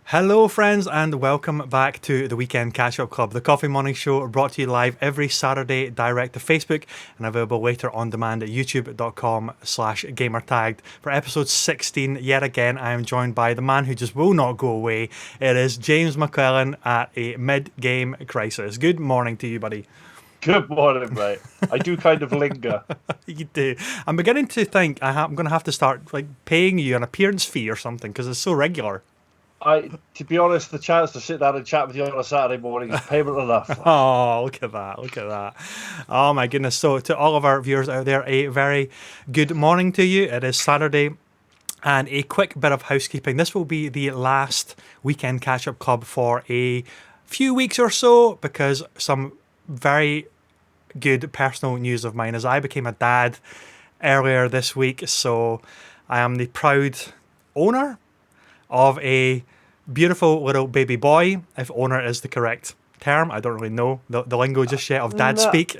Hello, friends, and welcome back to the Weekend Catch Up Club, the coffee morning show brought to you live every Saturday direct to Facebook and available later on demand at youtube.com/gamertagged. For episode 16, yet again, I am joined by the man who just will not go away. It is James McClellan at a mid-game crisis. Good morning to you, buddy. Good morning, mate. I do kind of linger. You do. I'm beginning to think I'm going to have to start paying you an appearance fee or something because it's so regular. To be honest, the chance to sit down and chat with you on a Saturday morning is payment enough. Oh, look at that. Look at that. Oh, my goodness. So, to all of our viewers out there, a very good morning to you. It is Saturday. And a quick bit of housekeeping. This will be the last Weekend Catch Up Club for a few weeks or so because some very good personal news of mine as I became a dad earlier this week. So, I am the proud owner of a beautiful little baby boy, if owner is the correct term. I don't really know the lingo just yet of dad speak.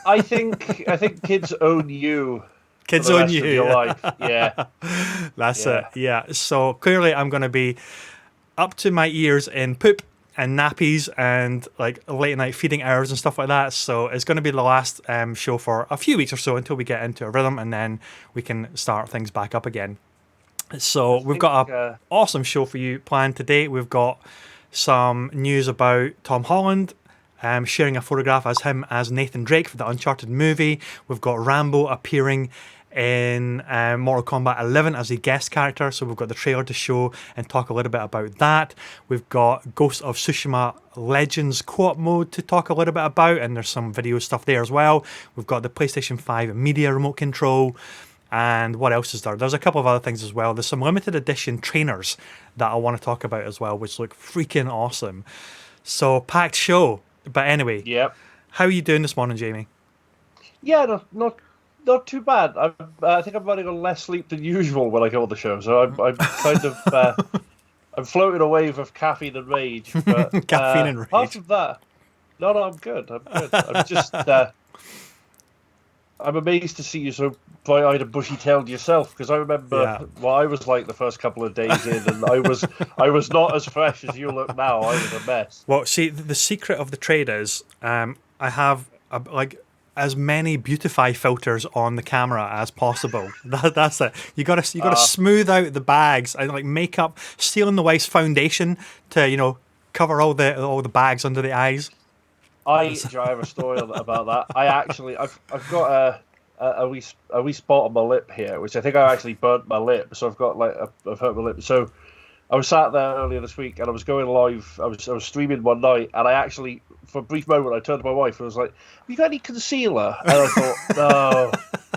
I think kids own you. Kids for the own rest you. of your life. Yeah. That's it. Yeah. So clearly I'm going to be up to my ears in poop and nappies and like late night feeding hours and stuff like that. So it's going to be the last show for a few weeks or so until we get into a rhythm and then we can start things back up again. So we've got an awesome show for you planned today. We've got some news about Tom Holland sharing a photograph as him as Nathan Drake for the Uncharted movie. We've got Rambo appearing in Mortal Kombat 11 as a guest character. So we've got the trailer to show and talk a little bit about that. We've got Ghost of Tsushima Legends co-op mode to talk a little bit about, and there's some video stuff there as well. We've got the PlayStation 5 media remote control. And what else is there? There's a couple of other things as well. There's some limited edition trainers that I want to talk about as well, which look freaking awesome. So, packed show. But anyway, Yep. How are you doing this morning, Jamie? Yeah, not too bad. I think I'm running on less sleep than usual when I go on the show, so I'm kind of I'm floating a wave of caffeine and rage. But Caffeine and rage. apart from that, no, I'm good. I'm good. I'm just I'm amazed to see you so bright-eyed and bushy-tailed yourself, because I remember what I was like the first couple of days in, and I was not as fresh as you look now. I was a mess. Well, see, the secret of the trade is I have as many beautify filters on the camera as possible. That's it. You gotta smooth out the bags and like make up, stealing the wife's foundation to cover all the bags under the eyes. Do I have a story about that? I've got a wee spot on my lip here, which I think I actually burnt my lip. So I've hurt my lip. So I was sat there earlier this week and I was going live. I was streaming one night and I actually, for a brief moment, I turned to my wife and was like, "Have you got any concealer?" And I thought,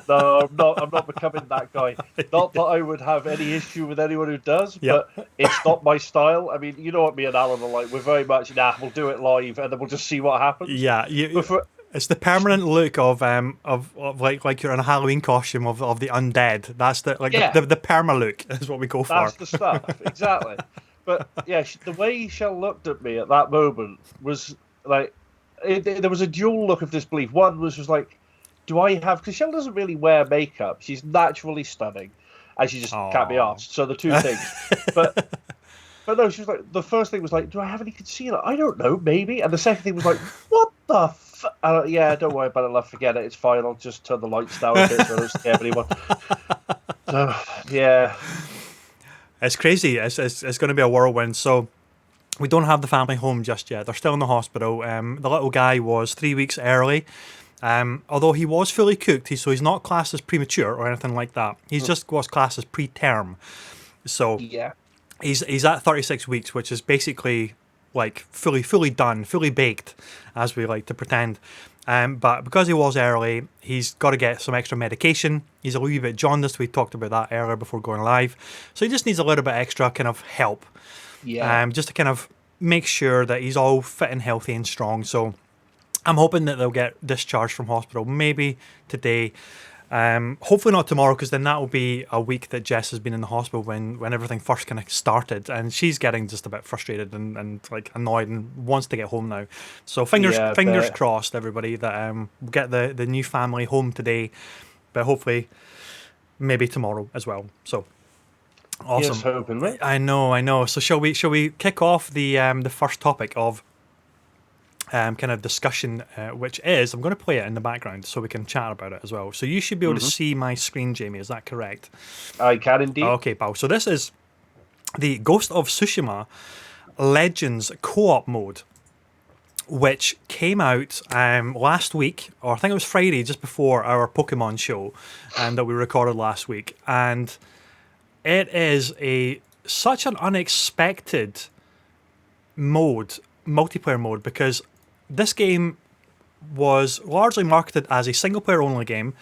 no, I'm not becoming that guy. Not that I would have any issue with anyone who does, but it's not my style. I mean, you know what me and Alan are like. We're very much, we'll do it live and then we'll just see what happens. Yeah, it's the permanent look of like you're in a Halloween costume of the undead. That's the the perma look is what we go for. That's the stuff, exactly. But yeah, the way Shell looked at me at that moment was like, there was a dual look of disbelief. One was like, do I have? Because Shell doesn't really wear makeup. She's naturally stunning, and she just can't be asked. So the two things, but no, she was like, the first thing was like, do I have any concealer? I don't know, maybe. And the second thing was like, what the yeah, don't worry about it, love, forget it, it's fine, I'll just turn the lights down a bit so I don't scare anyone. So, yeah. It's crazy. It's going to be a whirlwind. So, we don't have the family home just yet. They're still in the hospital. The little guy was 3 weeks early. Although he was fully cooked, so he's not classed as premature or anything like that. He's just was classed as preterm. So, yeah. He's at 36 weeks, which is basically like fully done, fully baked, as we like to pretend. But because he was early, he's got to get some extra medication. He's a wee bit jaundiced. We talked about that earlier before going live. So he just needs a little bit extra kind of help. Yeah. Just to kind of make sure that he's all fit and healthy and strong. So I'm hoping that they'll get discharged from hospital maybe today. Hopefully not tomorrow, because then that will be a week that Jess has been in the hospital when everything first kind of started, and she's getting just a bit frustrated and like annoyed and wants to get home now. So fingers crossed, everybody, that we'll get the new family home today, but hopefully maybe tomorrow as well. So Here's Awesome. hoping, mate. I know. So shall we kick off the first topic of kind of discussion, which is I'm going to play it in the background so we can chat about it as well. So you should be able to see my screen, Jamie. Is that correct? I can indeed. Okay, pal. So this is the Ghost of Tsushima Legends co-op mode, which came out last week, or I think it was Friday, just before our Pokemon show, that we recorded last week, and it is such an unexpected multiplayer mode, because this game was largely marketed as a single player only game.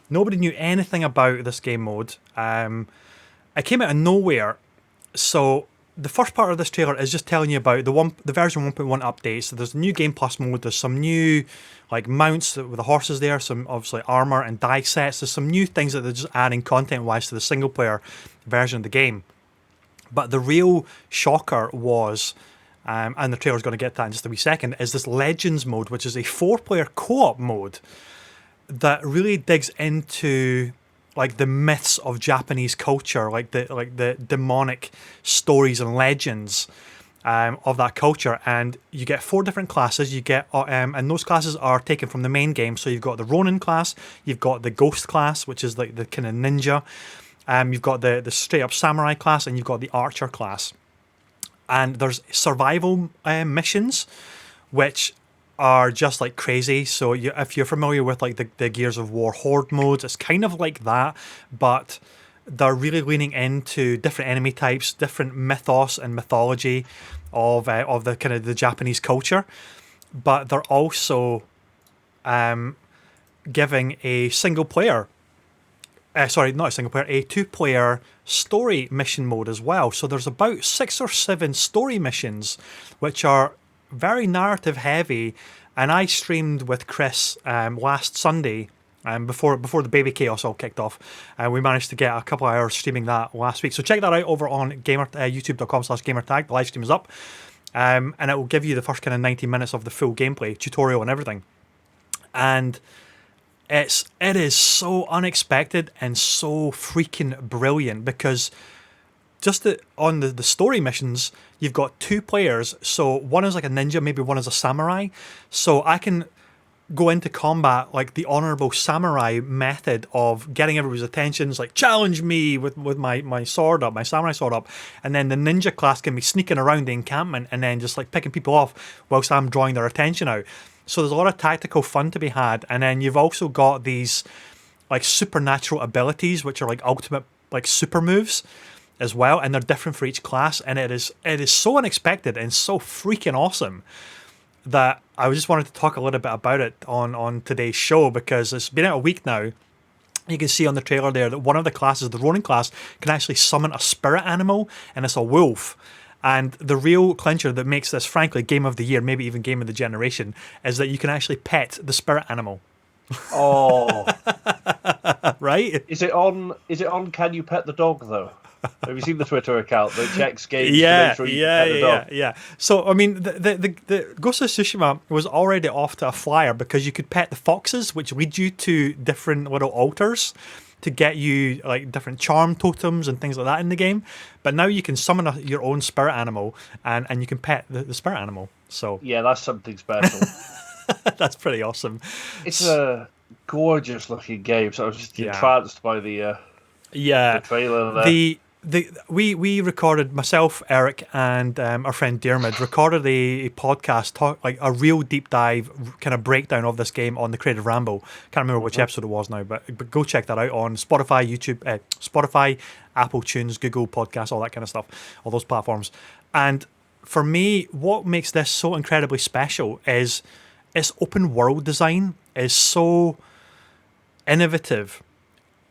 Nobody knew anything about this game mode. It came out of nowhere. So the first part of this trailer is just telling you about the version 1.1 update. So there's a new Game Plus mode, there's some new like mounts with the horses there, some obviously armor and die sets. There's some new things that they're just adding content wise to the single player version of the game. But the real shocker was, and the trailer's going to get that in just a wee second, is this Legends mode, which is a 4-player co-op mode that really digs into like the myths of Japanese culture, like the demonic stories and legends of that culture. And you get 4 different classes. You get and those classes are taken from the main game. So you've got the Ronin class, you've got the Ghost class, which is like the kind of ninja. You've got the straight up samurai class, and you've got the archer class. And there's survival missions, which are just like crazy. So if you're familiar with like the Gears of War Horde modes, it's kind of like that, but they're really leaning into different enemy types, different mythos and mythology of the kind of the Japanese culture. But they're also giving a single player. Sorry, not a single player, a 2-player story mission mode as well. So there's about 6 or 7 story missions, which are very narrative heavy. And I streamed with Chris last Sunday, before the baby chaos all kicked off. And we managed to get a couple of hours streaming that last week. So check that out over on youtube.com/gamertag. The live stream is up. And it will give you the first kind of 90 minutes of the full gameplay, tutorial and everything. And it is so unexpected and so freaking brilliant, because just on the story missions, you've got 2 players. So one is like a ninja, maybe one is a samurai. So I can go into combat like the honorable samurai method of getting everybody's attentions, like challenge me with my sword up, my samurai sword up. And then the ninja class can be sneaking around the encampment and then just like picking people off whilst I'm drawing their attention out. So there's a lot of tactical fun to be had. And then you've also got these like supernatural abilities, which are like ultimate like super moves as well, and they're different for each class. And it is so unexpected and so freaking awesome that I just wanted to talk a little bit about it on today's show, because it's been out a week now. You can see on the trailer there that one of the classes, the Ronin class, can actually summon a spirit animal, and it's a wolf. And the real clincher that makes this, frankly, game of the year, maybe even game of the generation, is that you can actually pet the spirit animal. Oh, right? Is it on? Can you pet the dog though? Have you seen the Twitter account that checks games Yeah, to make sure you can pet the dog? yeah. So, I mean, the Ghost of Tsushima was already off to a flyer, because you could pet the foxes, which lead you to different little altars to get you like different charm totems and things like that in the game. But now you can summon your own spirit animal, and you can pet the spirit animal. So yeah, that's something special. that's pretty awesome. It's a gorgeous looking game. So I was just entranced by the trailer there. We recorded, myself, Eric, and our friend Dermot recorded a podcast, like a real deep dive kind of breakdown of this game on the Creative Rambo. Can't remember which episode it was now, but go check that out on Spotify, YouTube, Spotify, Apple Tunes, Google Podcasts, all that kind of stuff, all those platforms. And for me, what makes this so incredibly special is its open world design is so innovative.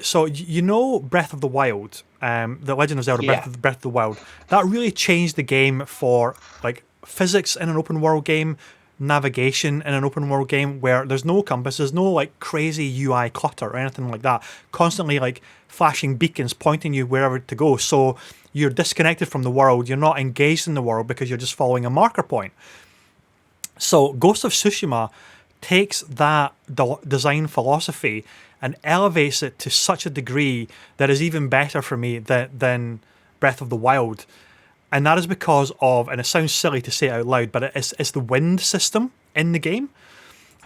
So you know Breath of the Wild, The Legend of Zelda, Breath of the Wild, that really changed the game for like physics in an open world game, navigation in an open world game, where there's no compass, there's no like crazy UI clutter or anything like that, constantly like flashing beacons pointing you wherever to go. So you're disconnected from the world, you're not engaged in the world because you're just following a marker point. So Ghost of Tsushima takes that design philosophy and elevates it to such a degree that is even better for me than Breath of the Wild. And that is because of, and it sounds silly to say it out loud, but it's the wind system in the game.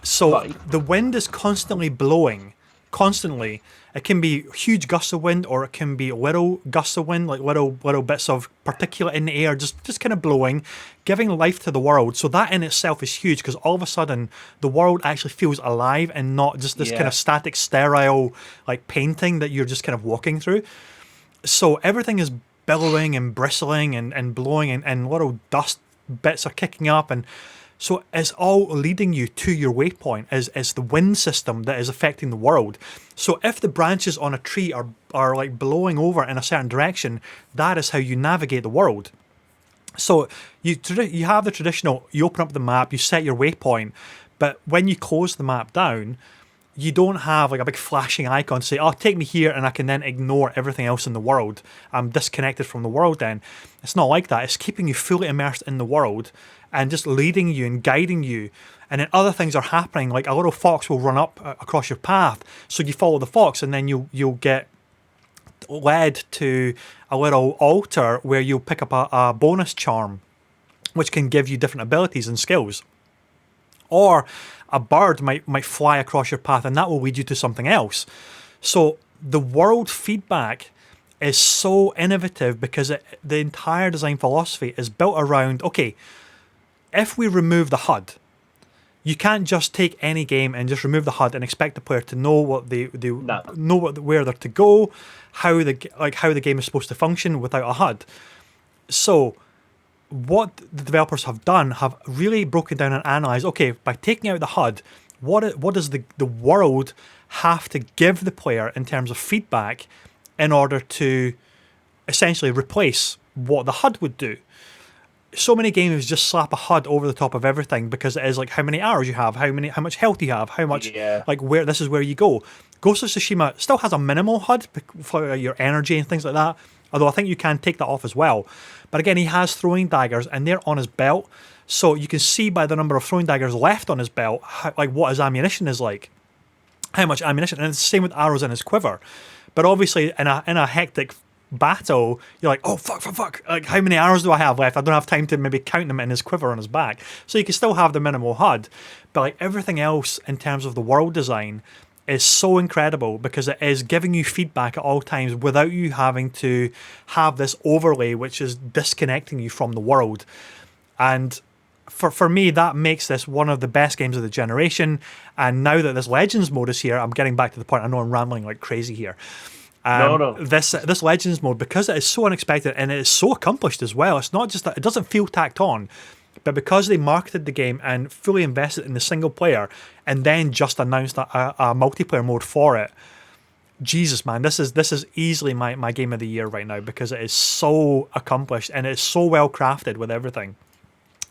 So the wind is constantly blowing, constantly. It can be huge gusts of wind, or it can be little gusts of wind, like little bits of particulate in the air, just kind of blowing, giving life to the world. So that in itself is huge, because all of a sudden the world actually feels alive and not just this kind of static, sterile, like painting that you're just kind of walking through. So everything is billowing and bristling and blowing, and little dust bits are kicking up, and so it's all leading you to your waypoint. Is the wind system that is affecting the world. So if the branches on a tree are like blowing over in a certain direction, that is how you navigate the world. So you have the traditional, you open up the map, you set your waypoint, but when you close the map down, you don't have like a big flashing icon to say, oh, take me here, and I can then ignore everything else in the world. I'm disconnected from the world then. It's not like that. It's keeping you fully immersed in the world and just leading you and guiding you. And then other things are happening, like a little fox will run up across your path. So you follow the fox, and then you'll get led to a little altar where you'll pick up a bonus charm, which can give you different abilities and skills. Or a bird might fly across your path, and that will lead you to something else. So the world feedback is so innovative, because the entire design philosophy is built around, okay, if we remove the HUD, you can't just take any game and just remove the HUD and expect the player to know what where they're to go, how the game is supposed to function without a HUD. So what the developers have done, have really broken down and analysed, okay, by taking out the HUD, what does the world have to give the player in terms of feedback in order to essentially replace what the HUD would do. So many games just slap a HUD over the top of everything, because it is like how many arrows you have, how much health you have, how much like where this is where you go. Ghost of Tsushima still has a minimal HUD for your energy and things like that, although I think you can take that off as well. But again, he has throwing daggers, and they're on his belt, so you can see by the number of throwing daggers left on his belt what his ammunition is like, how much ammunition, and it's the same with arrows in his quiver. But obviously in a hectic battle, you're like, oh fuck, like how many arrows do I have left? I don't have time to maybe count them in his quiver on his back. So you can still have the minimal HUD, but like everything else in terms of the world design is so incredible, because it is giving you feedback at all times without you having to have this overlay which is disconnecting you from the world. And for me, that makes this one of the best games of the generation. And now that this Legends mode is here, I'm getting back to the point, I know I'm rambling like crazy here. No. This Legends mode, because it is so unexpected and it is so accomplished as well, it's not just that it doesn't feel tacked on, but because they marketed the game and fully invested in the single player and then just announced a multiplayer mode for it, Jesus man, this is easily my game of the year right now, because it is so accomplished and it's so well crafted with everything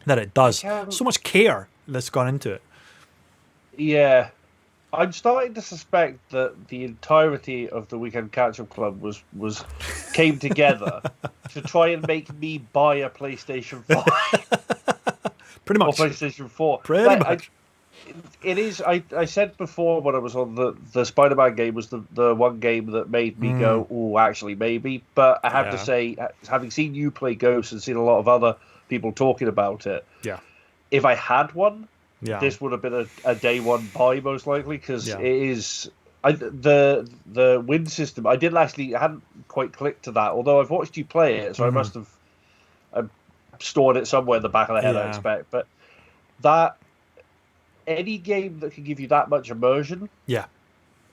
that it does. So much care that's gone into it. Yeah. I'm starting to suspect that the entirety of the Weekend Catch-Up Club was came together to try and make me buy a PlayStation 5. Pretty much. Or PlayStation 4. Pretty much. It is. I said before when I was on the Spider-Man game was the one game that made me go, oh, actually, maybe. But I have to say, having seen you play Ghost and seen a lot of other people talking about it, if I had one, this would have been a day one buy most likely, because it is the wind system. I hadn't quite clicked to that, although I've watched you play it, so I must have stored it somewhere in the back of the head. I expect, but that any game that can give you that much immersion,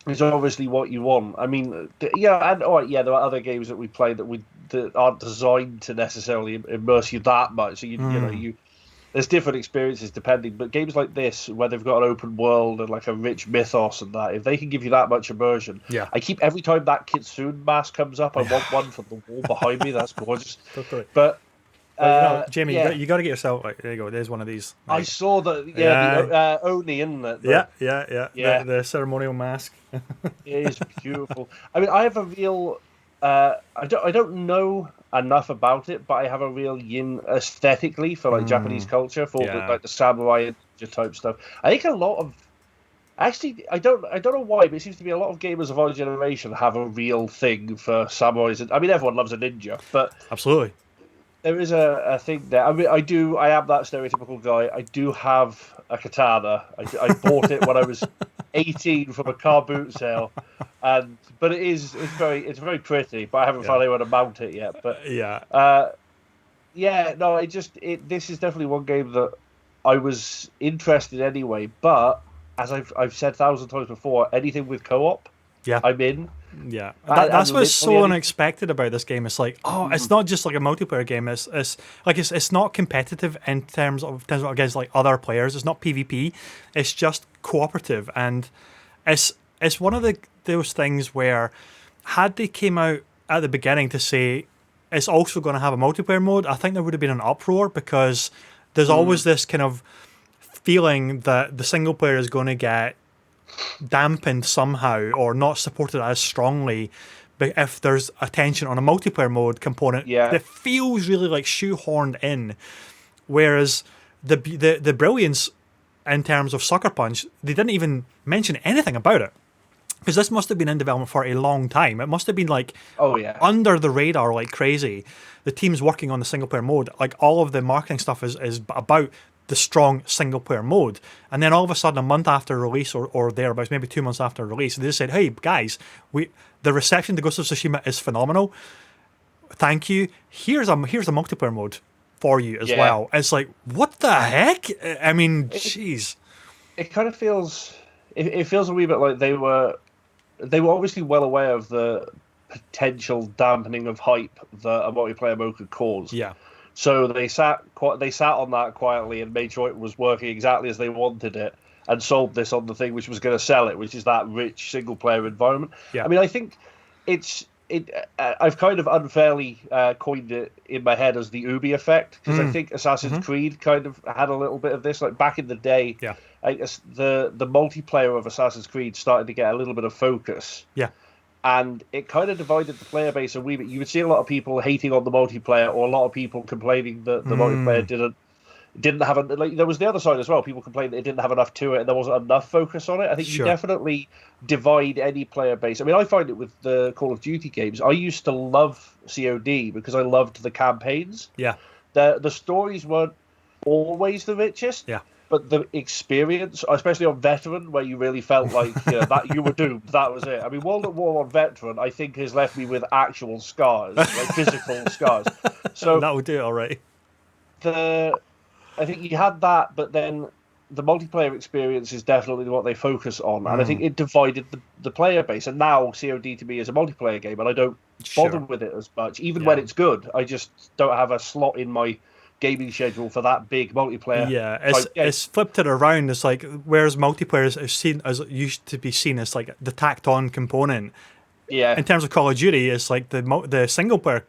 is obviously what you want. I mean, there are other games that we play that aren't designed to necessarily immerse you that much. So you there's different experiences depending, but games like this, where they've got an open world and like a rich mythos and that, if they can give you that much immersion, I keep every time that Kitsune mask comes up, I want one for the wall behind me. That's gorgeous. Totally. But Jamie, you got to get yourself. Like, there you go. There's one of these. Like, I saw that. The Oni, isn't it? The ceremonial mask. It is beautiful. I mean, I have a real. I don't know enough about it, but I have a real yin aesthetically for like Japanese culture, for like the samurai and ninja type stuff. I think a lot of Actually, I don't know why, but it seems to be a lot of gamers of our generation have a real thing for samurais. I mean, everyone loves a ninja, but Absolutely. there is a thing there. I mean, I am that stereotypical guy. I do have a katana. I bought it when I was 18 from a car boot sale, but it's very pretty. But I haven't Yeah. found anyone to mount it yet. But Yeah. uh, yeah, no, this is definitely one game that I was interested in anyway. But as I've said 1,000 times before, anything with co-op, Yeah. I'm in. Yeah, And that's what's literally so anything. unexpected about this game. It's like, oh, it's not just like a multiplayer game. It's not competitive in terms of against like other players. It's not PvP. It's just cooperative, and it's one of those things where had they came out at the beginning to say it's also going to have a multiplayer mode, I think there would have been an uproar because there's always this kind of feeling that the single player is going to get dampened somehow or not supported as strongly. But if there's attention on a multiplayer mode component Yeah. that feels really like shoehorned in, whereas the brilliance in terms of Sucker Punch, they didn't even mention anything about it because this must have been in development for a long time. It must have been like Oh yeah. under the radar like crazy. The team's working on the single player mode. Like all of the marketing stuff is about the strong single player mode. And then all of a sudden, a month after release or thereabouts, maybe 2 months after release, they just said, "Hey guys, the reception to Ghost of Tsushima is phenomenal. Thank you. Here's a multiplayer mode for you as well." It's like, what the heck? I mean, jeez. It kind of feels it feels a wee bit like they were obviously well aware of the potential dampening of hype that a multiplayer mode could cause. Yeah. So they sat on that quietly and made sure it was working exactly as they wanted it, and sold this on the thing which was going to sell it, which is that rich single player environment. Yeah. I mean, I think I've kind of unfairly coined it in my head as the Ubi effect because I think Assassin's Creed kind of had a little bit of this. Like back in the day, Yeah. I guess the multiplayer of Assassin's Creed started to get a little bit of focus. Yeah. And it kind of divided the player base a wee bit. You would see a lot of people hating on the multiplayer, or a lot of people complaining that the multiplayer didn't have like. There was the other side as well. People complained that it didn't have enough to it, and there wasn't enough focus on it. I think you definitely divide any player base. I mean, I find it with the Call of Duty games. I used to love COD because I loved the campaigns. Yeah. The stories weren't always the richest. Yeah. But the experience, especially on Veteran, where you really felt like that you were doomed, that was it. I mean, World at War on Veteran, I think, has left me with actual scars, like physical scars. So that would do it all right. I think you had that, but then the multiplayer experience is definitely what they focus on, and I think it divided the player base. And now COD to me is a multiplayer game, and I don't bother with it as much, even when it's good. I just don't have a slot in my gaming schedule for that big multiplayer. Yeah, it's flipped it around. It's like whereas multiplayer is seen as used to be seen as like the tacked on component. Yeah. In terms of Call of Duty, it's like the single player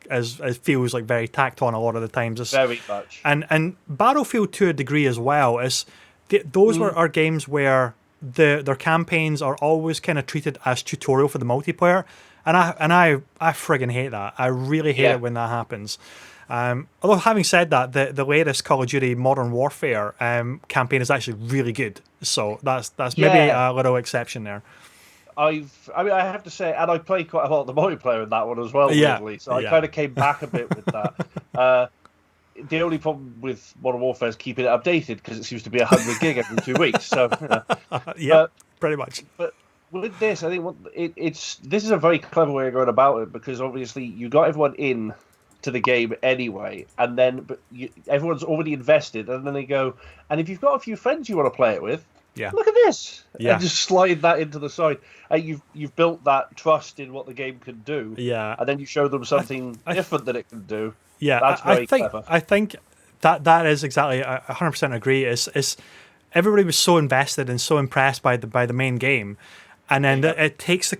feels like very tacked on a lot of the times. It's, very much. And Battlefield to a degree as well is those are games where their campaigns are always kind of treated as tutorial for the multiplayer, and I friggin' hate that. I really hate it when that happens. Although having said that, the latest Call of Duty Modern Warfare campaign is actually really good. So that's maybe a little exception there. I have to say, and I played quite a lot of the multiplayer in that one as well, weirdly. So I kind of came back a bit with that. The only problem with Modern Warfare is keeping it updated because it seems to be 100 gig every 2 weeks. So pretty much. But with this, I think this is a very clever way of going about it because obviously you got everyone in to the game anyway, and then everyone's already invested, and then they go, and if you've got a few friends you want to play it with, look at this, and just slide that into the side. You've built that trust in what the game can do, and then you show them something different that it can do. That's very clever. I think that is exactly 100% agree. Is everybody was so invested and so impressed by the main game, and then it takes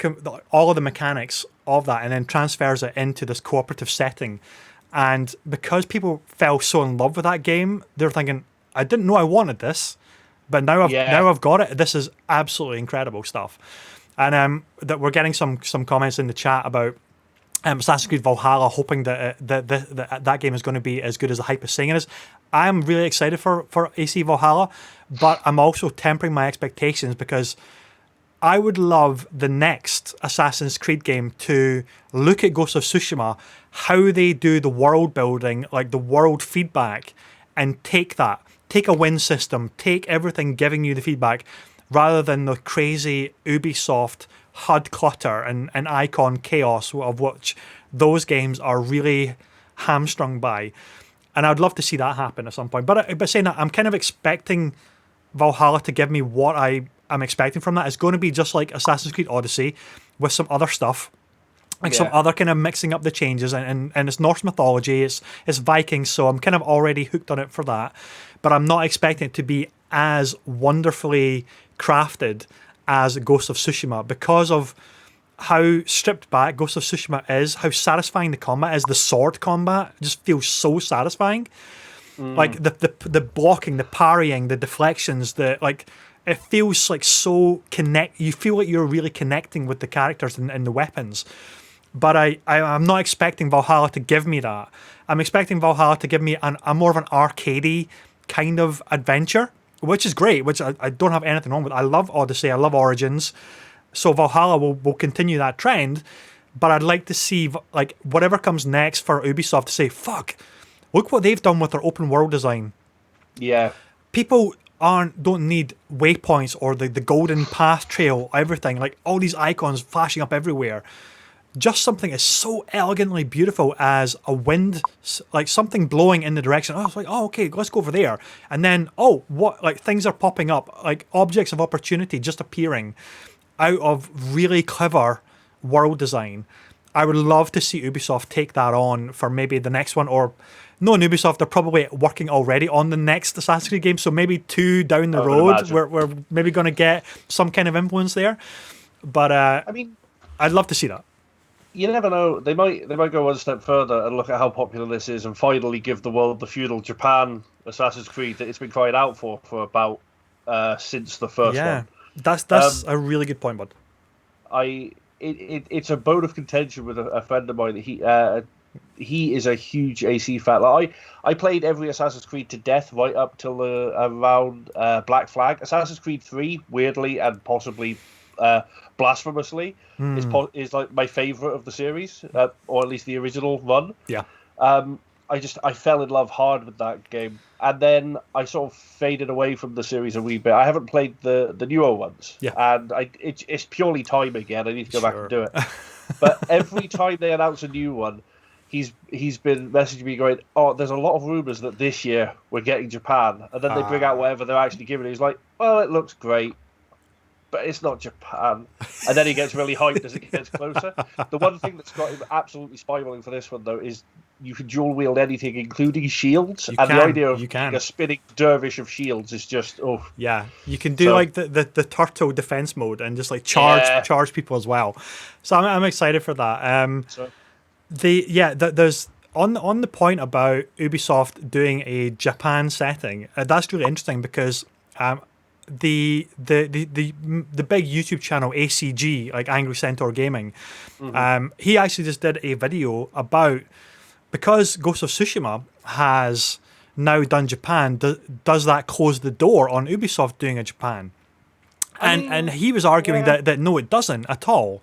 all of the mechanics of that and then transfers it into this cooperative setting. And because people fell so in love with that game, they're thinking, I didn't know I wanted this, but now I've got it. This is absolutely incredible stuff. And that we're getting some comments in the chat about Assassin's Creed Valhalla, hoping that that game is going to be as good as the hype is saying it is. I'm really excited for AC Valhalla, but I'm also tempering my expectations because I would love the next Assassin's Creed game to look at Ghost of Tsushima, how they do the world building, like the world feedback, and take a win system, take everything giving you the feedback, rather than the crazy Ubisoft HUD clutter and icon chaos of which those games are really hamstrung by. And I'd love to see that happen at some point. But saying that, I'm kind of expecting Valhalla to give me what I'm expecting from that. It's going to be just like Assassin's Creed Odyssey with some other stuff. Like some other kind of mixing up the changes, and it's Norse mythology, it's Vikings, so I'm kind of already hooked on it for that. But I'm not expecting it to be as wonderfully crafted as Ghost of Tsushima because of how stripped back Ghost of Tsushima is, how satisfying the combat is. The sword combat just feels so satisfying. Like the blocking, the parrying, the deflections, it feels like so you feel like you're really connecting with the characters and the weapons. But I'm not expecting Valhalla to give me that. I'm expecting Valhalla to give me a more of an arcadey kind of adventure, which is great, which I don't have anything wrong with. I love Odyssey, I love Origins. So Valhalla will continue that trend, but I'd like to see like whatever comes next for Ubisoft to say, fuck, look what they've done with their open world design. Yeah. People don't need waypoints or the golden path trail, everything, like all these icons flashing up everywhere. Just something as so elegantly beautiful as a wind, like something blowing in the direction. Oh, it's like, oh, okay, let's go over there. And then, like things are popping up, like objects of opportunity just appearing out of really clever world design. I would love to see Ubisoft take that on for maybe the next one, or no, in Ubisoft, they're probably working already on the next Assassin's Creed game, so maybe 2 down the road, we're maybe going to get some kind of influence there. But I mean, I'd love to see that. You never know. They might go one step further and look at how popular this is, and finally give the world the feudal Japan Assassin's Creed that it's been crying out for about since the first one. That's a really good point, bud. It's a bone of contention with a friend of mine. He is a huge AC fan. Like, I played every Assassin's Creed to death right up till around Black Flag. Assassin's Creed 3, weirdly and possibly blasphemously, is like my favorite of the series, or at least the original run. Yeah. I fell in love hard with that game, and then I sort of faded away from the series a wee bit. I haven't played the newer ones, and it's purely time again. I need to go back and do it. But every time they announce a new one, he's been messaging me going, "Oh, there's a lot of rumors that this year we're getting Japan," and then they bring out whatever they're actually giving. He's like, "Well, it looks great, but it's not Japan." And then he gets really hyped as it gets closer. The one thing that's got him absolutely spiraling for this one, though, is you can dual wield anything, including shields. The idea of a spinning dervish of shields is just, yeah. You can do like the turtle defense mode and just like charge people as well. So I'm excited for that. There's on the point about Ubisoft doing a Japan setting. That's really interesting because the big YouTube channel ACG, like Angry Centaur Gaming, he actually just did a video about, because Ghost of Tsushima has now done Japan, does that close the door on Ubisoft doing a Japan? And he was arguing that no, it doesn't at all.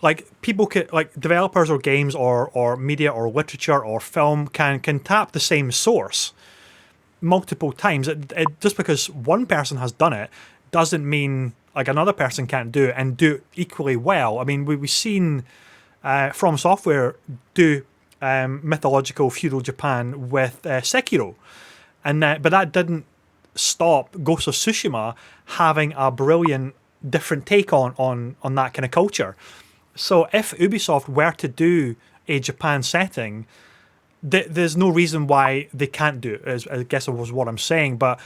Like people can, like developers or games or media or literature or film can tap the same source multiple times. It just because one person has done it doesn't mean like another person can't do it and do it equally well. I mean, we've seen From Software do mythological feudal Japan with Sekiro, but that didn't stop Ghost of Tsushima having a brilliant different take on that kind of culture. So if Ubisoft were to do a Japan setting, there's no reason why they can't do it, I guess was what I'm saying. But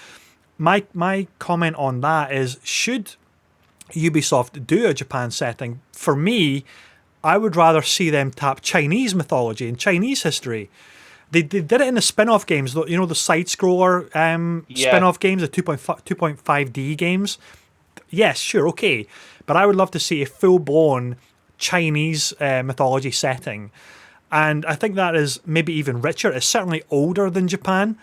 my comment on that is, should Ubisoft do a Japan setting? For me, I would rather see them tap Chinese mythology and Chinese history. They did it in the spin-off games, the side-scroller spin-off games, the 2.5D games. Yes, sure, okay. But I would love to see a full-blown Chinese mythology setting. And I think that is maybe even richer. It's certainly older than Japan.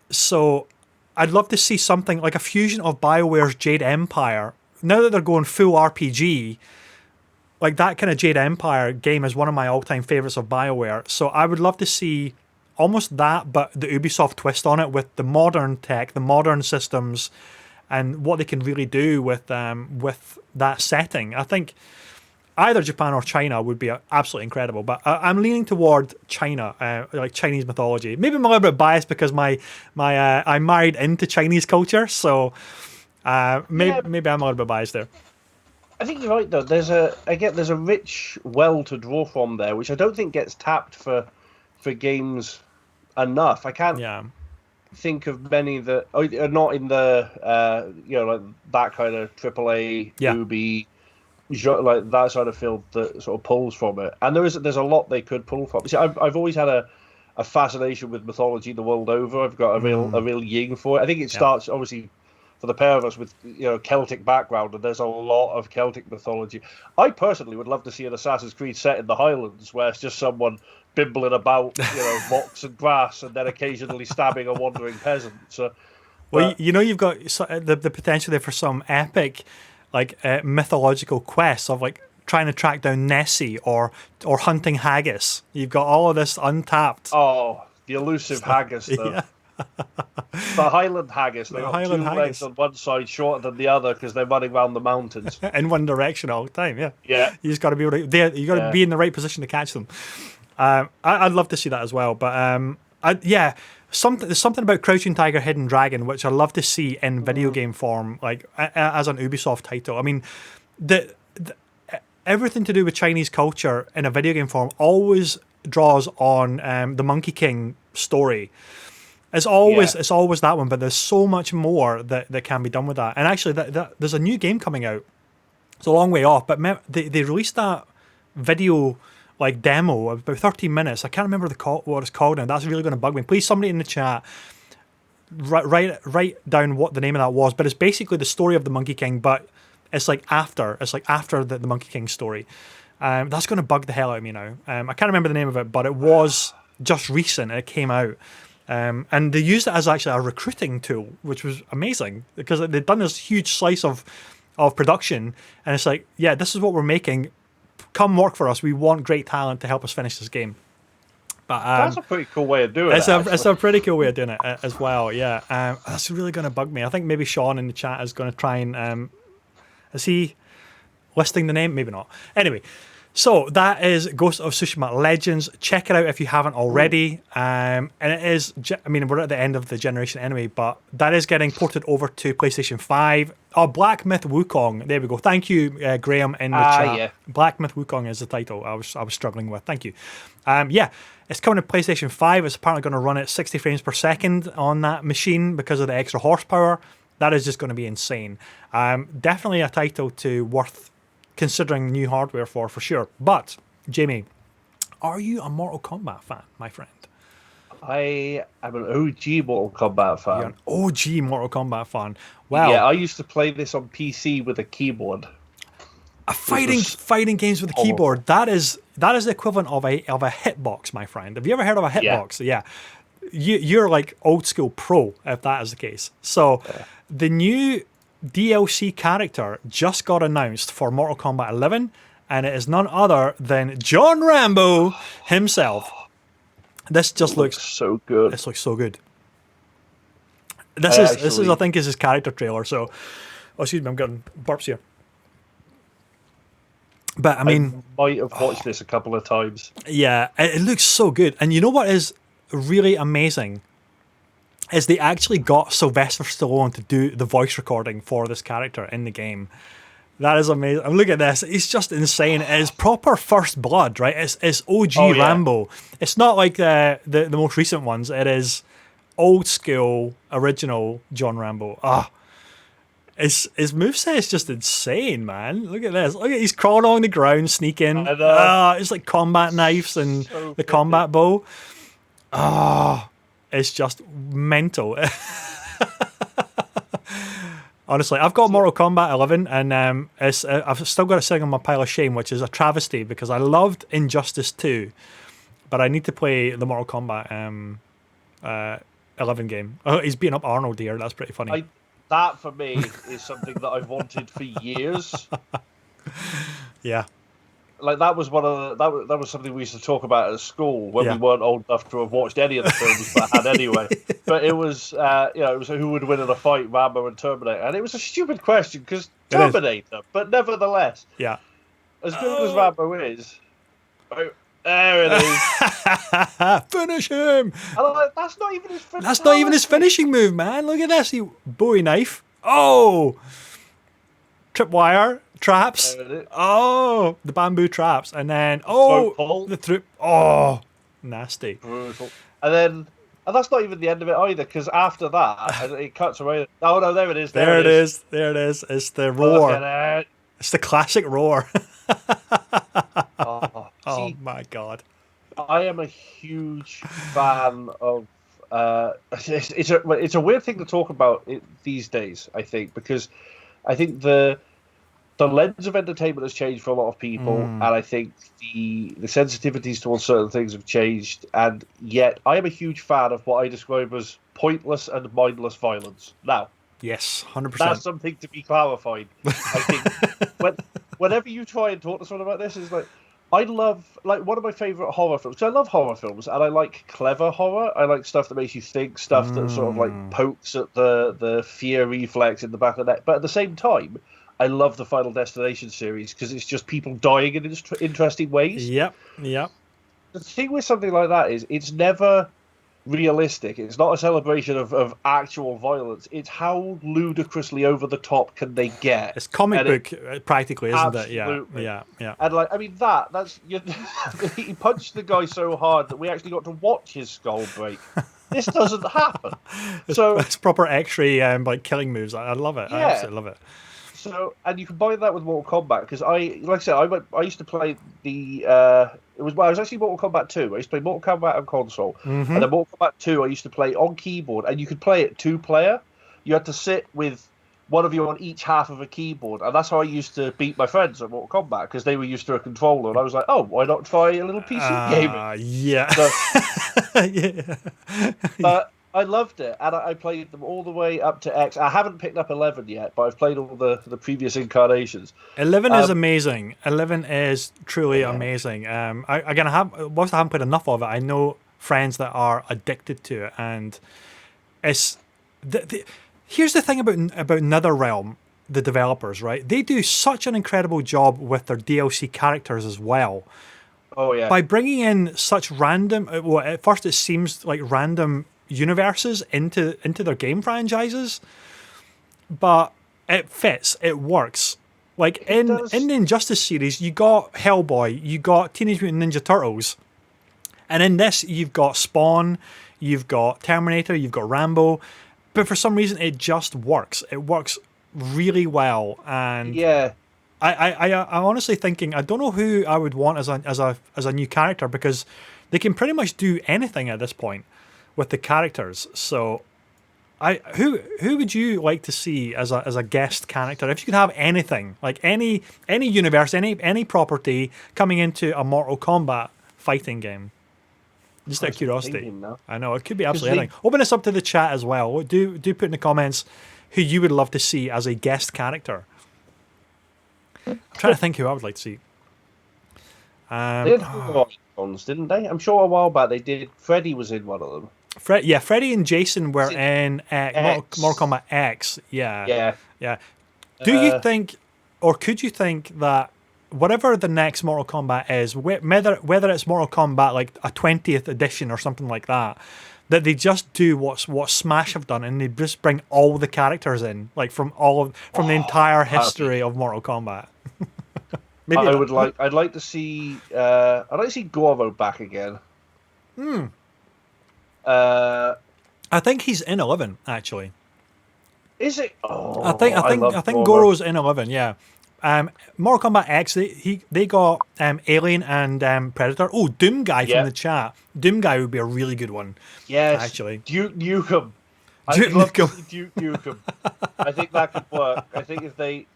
So I'd love to see something like a fusion of BioWare's Jade Empire. Now that they're going full RPG, like that kind of Jade Empire game is one of my all-time favorites of BioWare. So I would love to see almost that, but the Ubisoft twist on it with the modern tech, the modern systems, and what they can really do with that setting. I think either Japan or China would be absolutely incredible, but I'm leaning toward China, like Chinese mythology. Maybe I'm a little bit biased because I married into Chinese culture, so maybe I'm a little bit biased there. I think you're right though. There's a rich well to draw from there, which I don't think gets tapped for games enough. I can't think of many that are not in the like that kind of AAA Ubi. Like that sort of field that sort of pulls from it, and there's a lot they could pull from. See, I've always had a fascination with mythology the world over. I've got a real yin for it. I think it starts obviously for the pair of us with Celtic background, and there's a lot of Celtic mythology. I personally would love to see an Assassin's Creed set in the Highlands where it's just someone bimbling about rocks and grass, and then occasionally stabbing a wandering peasant. So, well, you've got the potential there for some epic, like mythological quests of like trying to track down Nessie or hunting haggis. You've got all of this untapped. Oh, the elusive haggis, though. Yeah. The Highland haggis. They got two legs on one side shorter than the other because they're running around the mountains in one direction all the time. Yeah. Yeah. You just got to be able to. You got to be in the right position to catch them. I'd love to see that as well, but there's something about Crouching Tiger, Hidden Dragon, which I'd love to see in video game form, like as an Ubisoft title. I mean, everything to do with Chinese culture in a video game form always draws on the Monkey King story. It's always that one, but there's so much more that can be done with that. And actually, there's a new game coming out. It's a long way off, but they released that video like demo of about 13 minutes. I can't remember what it's called now. That's really going to bug me. Please, somebody in the chat, write down what the name of that was. But it's basically the story of the Monkey King, but it's like after the Monkey King story. That's going to bug the hell out of me now. I can't remember the name of it, but it was just recent. It came out. And they used it as actually a recruiting tool, which was amazing because they'd done this huge slice of production, and it's like, yeah, this is what we're making. Come work for us. We want great talent to help us finish this game. But that's a pretty cool way of doing it. It's a pretty cool way of doing it as well. Yeah, that's really going to bug me. I think maybe Sean in the chat is going to try and is he listing the name? Maybe not. Anyway. So that is Ghost of Tsushima Legends. Check it out if you haven't already. And it is, I mean, we're at the end of the generation anyway, but that is getting ported over to PlayStation 5. Oh, Black Myth Wukong. There we go. Thank you, Graham, in the chat. Yeah. Black Myth Wukong is the title I was struggling with. Thank you. It's coming to PlayStation 5. It's apparently going to run at 60 frames per second on that machine because of the extra horsepower. That is just going to be insane. Definitely a title worth considering new hardware for sure. But, Jamie, are you a Mortal Kombat fan, my friend? I am an OG Mortal Kombat fan. You're an OG Mortal Kombat fan. Wow. Yeah, I used to play this on PC with a keyboard. Fighting games with a keyboard. That is the equivalent of a hitbox, my friend. Have you ever heard of a hitbox? Yeah. You're like old school pro, if that is the case. So, the new DLC character just got announced for Mortal Kombat 11, and it is none other than John Rambo himself. This just looks so good. This looks so good. This is I think is his character trailer. So, excuse me, I'm getting burps here. But I mean, I might have watched this a couple of times. Yeah, it looks so good. And you know what is really amazing? Is they actually got Sylvester Stallone to do the voice recording for this character in the game. That is amazing. Look at this. It's just insane. It is proper First Blood, right? It's OG Rambo. It's not like the most recent ones. It is old school, original John Rambo. His moveset is just insane, man. Look at this. Look at he's crawling along the ground, sneaking. It's like combat knives and the combat bow. It's just mental. Honestly, I've got Mortal Kombat 11, and I've still got it sitting on my pile of shame, which is a travesty because I loved Injustice 2, but I need to play the Mortal Kombat 11 game. Oh, he's beating up Arnold here. That's pretty funny. That for me is something that I've wanted for years. Yeah. Like that was that was something we used to talk about at school when we weren't old enough to have watched any of the films, but had anyway. But it was, it was who would win in a fight, Rambo and Terminator, and it was a stupid question because Terminator, but nevertheless, as good as Rambo is, there it is. Finish him! That's not even his. That's not even his finishing move, man. Look at this, he Bowie knife. Oh, tripwire. Traps. Oh, the bamboo traps, and then the troop. Oh, nasty. Brutal. And that's not even the end of it either, because after that, it cuts away. Oh no, there it is. There it is. It's the roar. It's the classic roar. Oh my god. I am a huge fan of. It's a weird thing to talk about these days. I think because I think the lens of entertainment has changed for a lot of people, and I think the sensitivities towards certain things have changed, and yet I am a huge fan of what I describe as pointless and mindless violence. Now, yes, 100%. That's something to be clarified. I think whenever you try and talk to someone about this, it's like, I love, like, one of my favourite horror films. So I love horror films, and I like clever horror. I like stuff that makes you think, stuff that sort of like pokes at the fear reflex in the back of the neck. But at the same time, I love the Final Destination series because it's just people dying in interesting ways. Yep. The thing with something like that is it's never realistic. It's not a celebration of actual violence. It's how ludicrously over the top can they get. It's comic book practically, isn't it? Yeah. And like, I mean, he punched the guy so hard that we actually got to watch his skull break. This doesn't happen. It's proper X-ray like killing moves. I love it. I absolutely love it. So, and you combine that with Mortal Kombat because I used to play I was actually Mortal Kombat 2. I used to play Mortal Kombat on console, and then Mortal Kombat 2 I used to play on keyboard, and you could play it 2-player. You had to sit with one of you on each half of a keyboard, and that's how I used to beat my friends at Mortal Kombat because they were used to a controller, and I was like, oh, why not try a little PC gaming? Yeah. But I loved it, and I played them all the way up to X. I haven't picked up 11 yet, but I've played all the previous incarnations. 11 is amazing. 11 is truly amazing. Whilst I haven't played enough of it, I know friends that are addicted to it, and it's here's the thing about NetherRealm, the developers, right? They do such an incredible job with their DLC characters as well. Oh yeah. By bringing in such random, well, at first it seems like random universes into their game franchises, but it fits, it works. Like in the Injustice series, you got Hellboy, you got Teenage Mutant Ninja Turtles, and in this you've got Spawn, you've got Terminator, you've got Rambo, but for some reason it just works. It works really well, and I'm honestly thinking I don't know who I would want as a new character because they can pretty much do anything at this point with the characters. So who would you like to see as a guest character if you could have anything, like any universe, any property coming into a Mortal Kombat fighting game? Just out of curiosity. I know it could be absolutely anything. Open this up to the chat as well. Do put in the comments who you would love to see as a guest character. I'm trying to think who I would like to see. They did ones, didn't they? I'm sure a while back they did. Freddy was in one of them. Freddy and Jason were in Mortal Kombat X. Yeah. Do you think, or could you think that whatever the next Mortal Kombat is, whether it's Mortal Kombat like a 20th edition or something like that they just do what Smash have done and they just bring all the characters in, like from the entire history of Mortal Kombat? Maybe I'd like to see Goro back again. I think he's in 11 actually. Is it? Oh, I think Goro's in 11. Yeah. Mortal Kombat X. They got Alien and Predator. Oh, Doom Guy from the chat. Doom Guy would be a really good one. Yes, actually. Nukem. I'd love to see Duke Nukem. I think that could work. I think if they,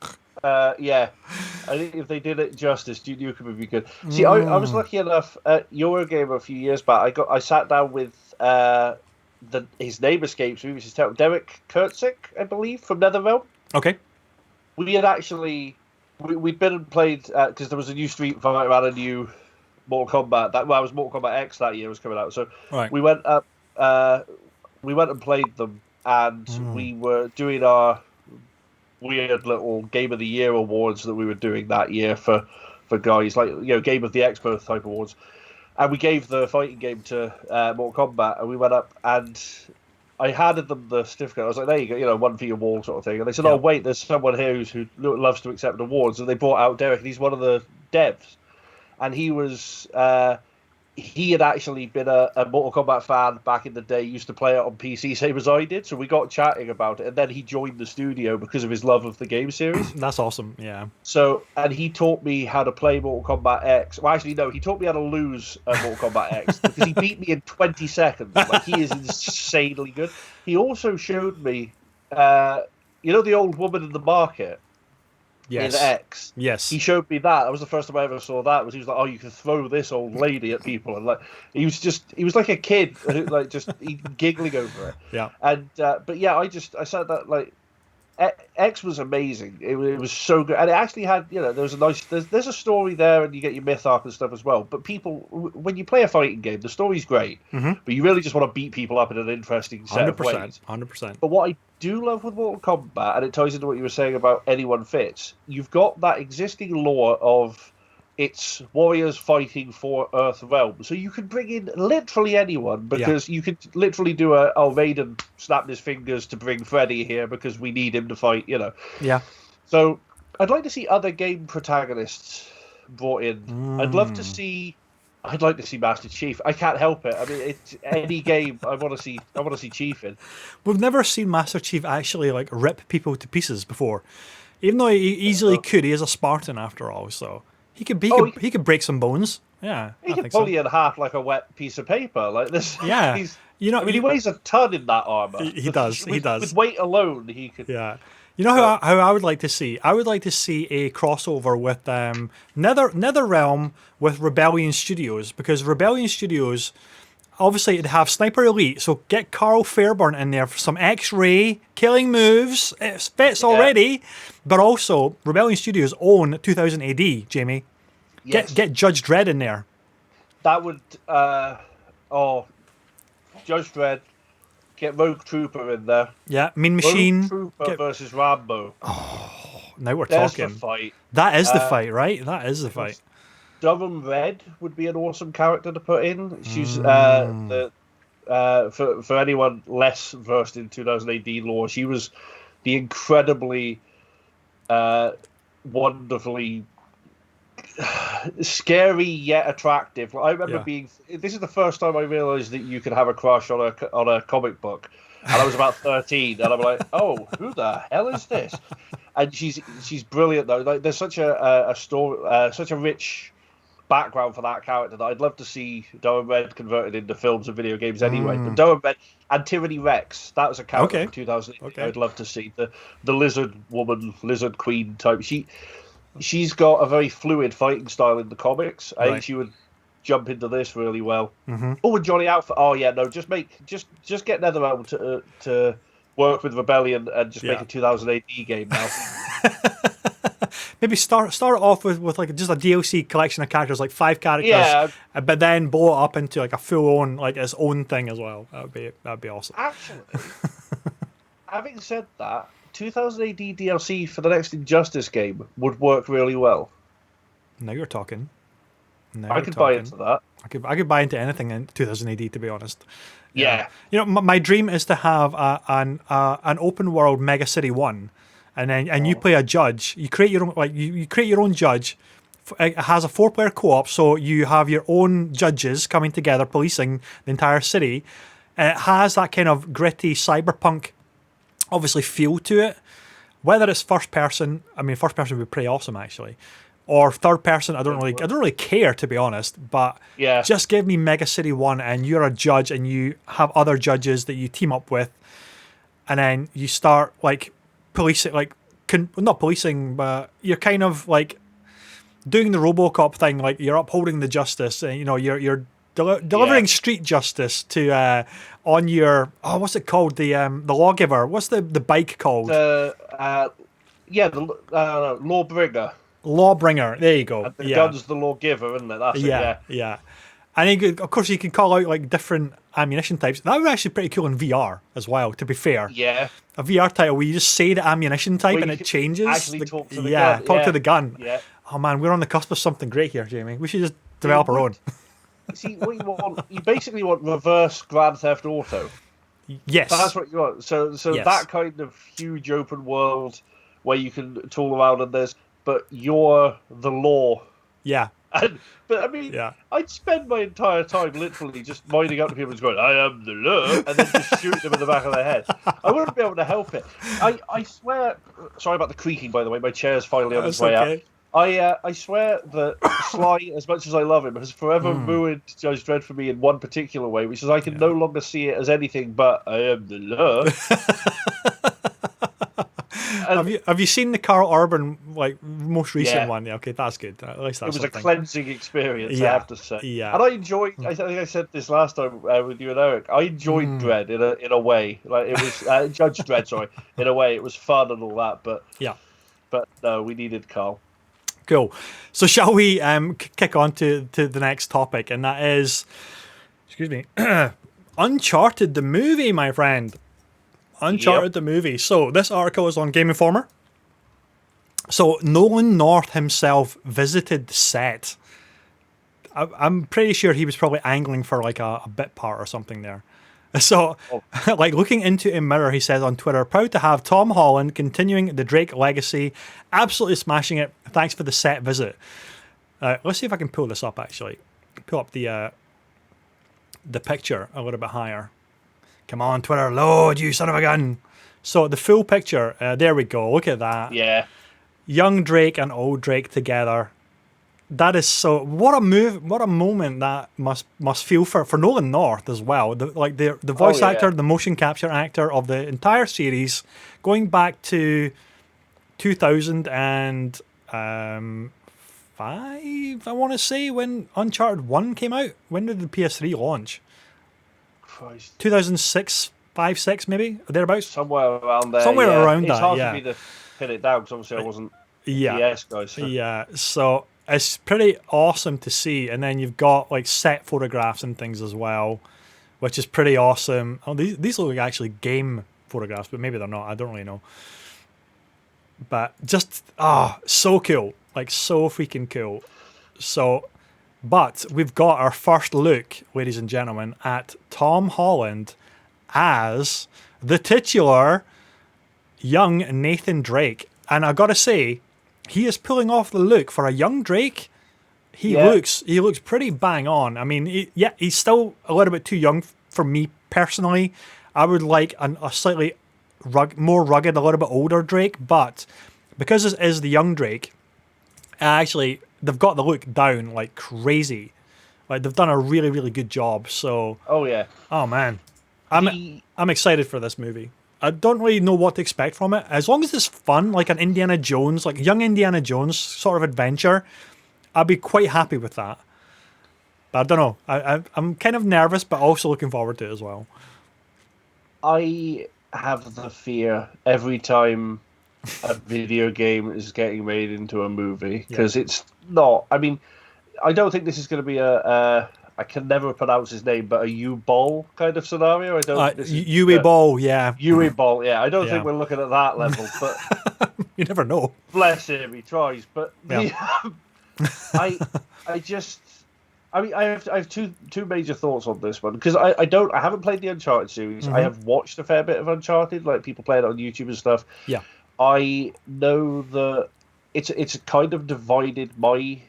I think if they did it justice, Duke Nukem would be good. See, I was lucky enough at Eurogamer a few years back. I sat down with his name escapes me, which is terrible. Derek Kurtzik, I believe, from NetherRealm. Okay. We had actually we'd been and played because there was a new Street Fighter and a new Mortal Kombat. That was Mortal Kombat X that year was coming out. So we went up. We went and played them, and we were doing our weird little Game of the Year awards that we were doing that year for guys, like, Game of the Expo type awards. And we gave the fighting game to Mortal Kombat, and we went up and I handed them the certificate. I was like, there you go, one for your wall sort of thing. And they said, oh, wait, there's someone here who loves to accept awards. And they brought out Derek, and he's one of the devs. And he was... he had actually been a Mortal Kombat fan back in the day, used to play it on PC, same as I did. So we got chatting about it, and then he joined the studio because of his love of the game series. That's awesome, yeah. So, and he taught me how to play Mortal Kombat X. Well, actually, no, he taught me how to lose at Mortal Kombat X because he beat me in 20 seconds. Like, he is insanely good. He also showed me, the old woman in the market? Yes. In X. Yes. He showed me that. That was the first time I ever saw that. He was like, oh, you can throw this old lady at people. And he was like a kid, just giggling over it. Yeah. And, but yeah, I said that, X was amazing. It was so good. And it actually had, there was there's a story there, and you get your myth arc and stuff as well. But people, when you play a fighting game, the story's great, but you really just want to beat people up in an interesting set of ways. 100%. But what I do love with Mortal Kombat, and it ties into what you were saying about anyone fits, you've got that existing lore of it's warriors fighting for Earth Realm. So you can bring in literally anyone, because you could literally do Raiden snapped his fingers to bring Freddy here because we need him to fight, Yeah. So I'd like to see other game protagonists brought in. I'd like to see Master Chief. I can't help it. I mean, it's any game I want to see Chief in. We've never seen Master Chief actually rip people to pieces before. Even though he easily could, he is a Spartan after all, so he could break some bones. Yeah, he could pull you in half like a wet piece of paper, like this. Yeah, he weighs a ton in that armor. He does. With weight alone, he could. Yeah. You know how I would like to see? I would like to see a crossover with NetherRealm with Rebellion Studios, because Rebellion Studios, obviously, it'd have Sniper Elite, so get Carl Fairburn in there for some X-ray killing moves. It fits already, but also Rebellion Studios own 2000 AD, Jamie. Yes. Get Judge Dredd in there. That would, Judge Dredd. Get Rogue Trooper in there. Yeah, Mean Machine. Rogue Trooper versus Rambo. Oh, now we're There's talking. The fight. That is the fight, right? That is the fight. Durham Red would be an awesome character to put in. She's for anyone less versed in 2000 AD lore, she was the incredibly, wonderfully scary yet attractive. I remember being. This is the first time I realized that you could have a crush on a comic book, and I was about 13, and I'm like, oh, who the hell is this? And she's brilliant though. Like, there's such a story, such a rich background for that character that I'd love to see Durham Red converted into films and video games anyway. But Durham Red and Tyranny Rex, that was a character from 2000. I'd love to see the lizard woman, lizard queen type. She's got a very fluid fighting style in the comics. I think she would jump into this really well. Oh, and Johnny Outfit. Oh yeah, no, just get NetherRealm to work with Rebellion and just make a 2000 AD game now. Maybe start off with just a DLC collection of characters, like 5 characters, but then blow it up into a full on its own thing as well. That'd be awesome. Actually, having said that, 2000 AD DLC for the next Injustice game would work really well. Now you're talking. I could buy into that. I could buy into anything in 2000 AD, to be honest. Yeah. My dream is to have an open world Mega City 1, and you play a judge. You create your own you create your own judge. It has a 4-player co-op, so you have your own judges coming together policing the entire city. And it has that kind of gritty cyberpunk, obviously, feel to it. Whether it's first person would be pretty awesome actually, or third person, I don't really care, to be honest. But just give me Mega City 1, and you're a judge, and you have other judges that you team up with. and then you start like policing, like not policing, but you're kind of like doing the RoboCop thing, like you're upholding the justice, and you're delivering street justice to on your what's it called, the lawgiver? What's the bike called? The lawbringer. Lawbringer. There you go. And the gun's the lawgiver, isn't it? That's it. Yeah. I think, of course, you can call out like different ammunition types. That would actually be pretty cool in VR as well, to be fair. Yeah. A VR title where you just say the ammunition type and it changes. Actually talk to the gun. Talk to the gun. Yeah. Oh man, we're on the cusp of something great here, Jamie. We should just develop our own. See, what you want, you basically want reverse Grand Theft Auto. Yes. That's what you want. So yes. That kind of huge open world where you can tool around and but you're the law. Yeah. But I mean, I'd spend my entire time literally just minding up to people and going, "I am the law," and then just shoot them in the back of their head. I wouldn't be able to help it. I swear. Sorry about the creaking, by the way. My chair's finally on its way out. I swear that Sly, as much as I love him, has forever ruined Judge Dredd for me in one particular way, which is I can no longer see it as anything but I am the law. Have you seen the Carl Urban most recent one? Yeah, okay, that's good. At least that's a cleansing experience, I have to say. Yeah, and I enjoyed. I think I said this last time with you and Eric. I enjoyed Dredd in a way. Like it was Judge Dredd. Sorry, in a way it was fun and all that. But no, we needed Carl. Cool. So shall we kick on to the next topic, and that is, excuse me, Uncharted the movie, my friend. Uncharted the movie. So this article is on Game Informer. So Nolan North himself visited the set. I'm pretty sure he was probably angling for like a bit part or something there. So, like looking into a mirror, he says on Twitter, "Proud to have Tom Holland continuing the Drake legacy, absolutely smashing it. Thanks for the set visit." Let's see if I can pull this up. Actually, pull up the picture a little bit higher. Come on, Twitter, load, you son of a gun. So the full picture, there we go. Look at that. Yeah. Young Drake and old Drake together. That is so. What a moment that must feel for Nolan North as well. The voice actor, the motion capture actor of the entire series, going back to 2005, I want to say, when Uncharted 1 came out. When did the PS3 launch? Christ. 2006, 5, 6 maybe, thereabouts. Somewhere around there. Somewhere around that. It's hard for me to pin it down because obviously I wasn't PS guy. So. Yeah, so it's pretty awesome to see, and then you've got like set photographs and things as well, which is pretty awesome. Oh, these look like actually game photographs, but maybe they're not. I don't really know. But just so cool, like so freaking cool. So. But we've got our first look, ladies and gentlemen, at Tom Holland as the titular young Nathan Drake. And I gotta say, he is pulling off the look for a young Drake. He looks pretty bang on. I mean, he's still a little bit too young for me personally. I would like a slightly more rugged, a little bit older Drake. But because this is the young Drake, actually, they've got the look down like crazy. Like they've done a really, really good job. So oh man, I'm excited for this movie. I don't really know what to expect from it. As long as it's fun, like an Indiana Jones, like young Indiana Jones sort of adventure, I'd be quite happy with that. But I don't know. I'm kind of nervous, but also looking forward to it as well. I have the fear every time a video game is getting made into a movie because it's not. I mean, I don't think this is going to be I can never pronounce his name, but a U-Ball kind of scenario. I don't. Uwe Ball, yeah. Uwe Ball, yeah. I don't think we're looking at that level, but you never know. Bless him, he tries. But I have two major thoughts on this one because I haven't played the Uncharted series. I have watched a fair bit of Uncharted, like people play it on YouTube and stuff. Yeah. I know that it's kind of divided my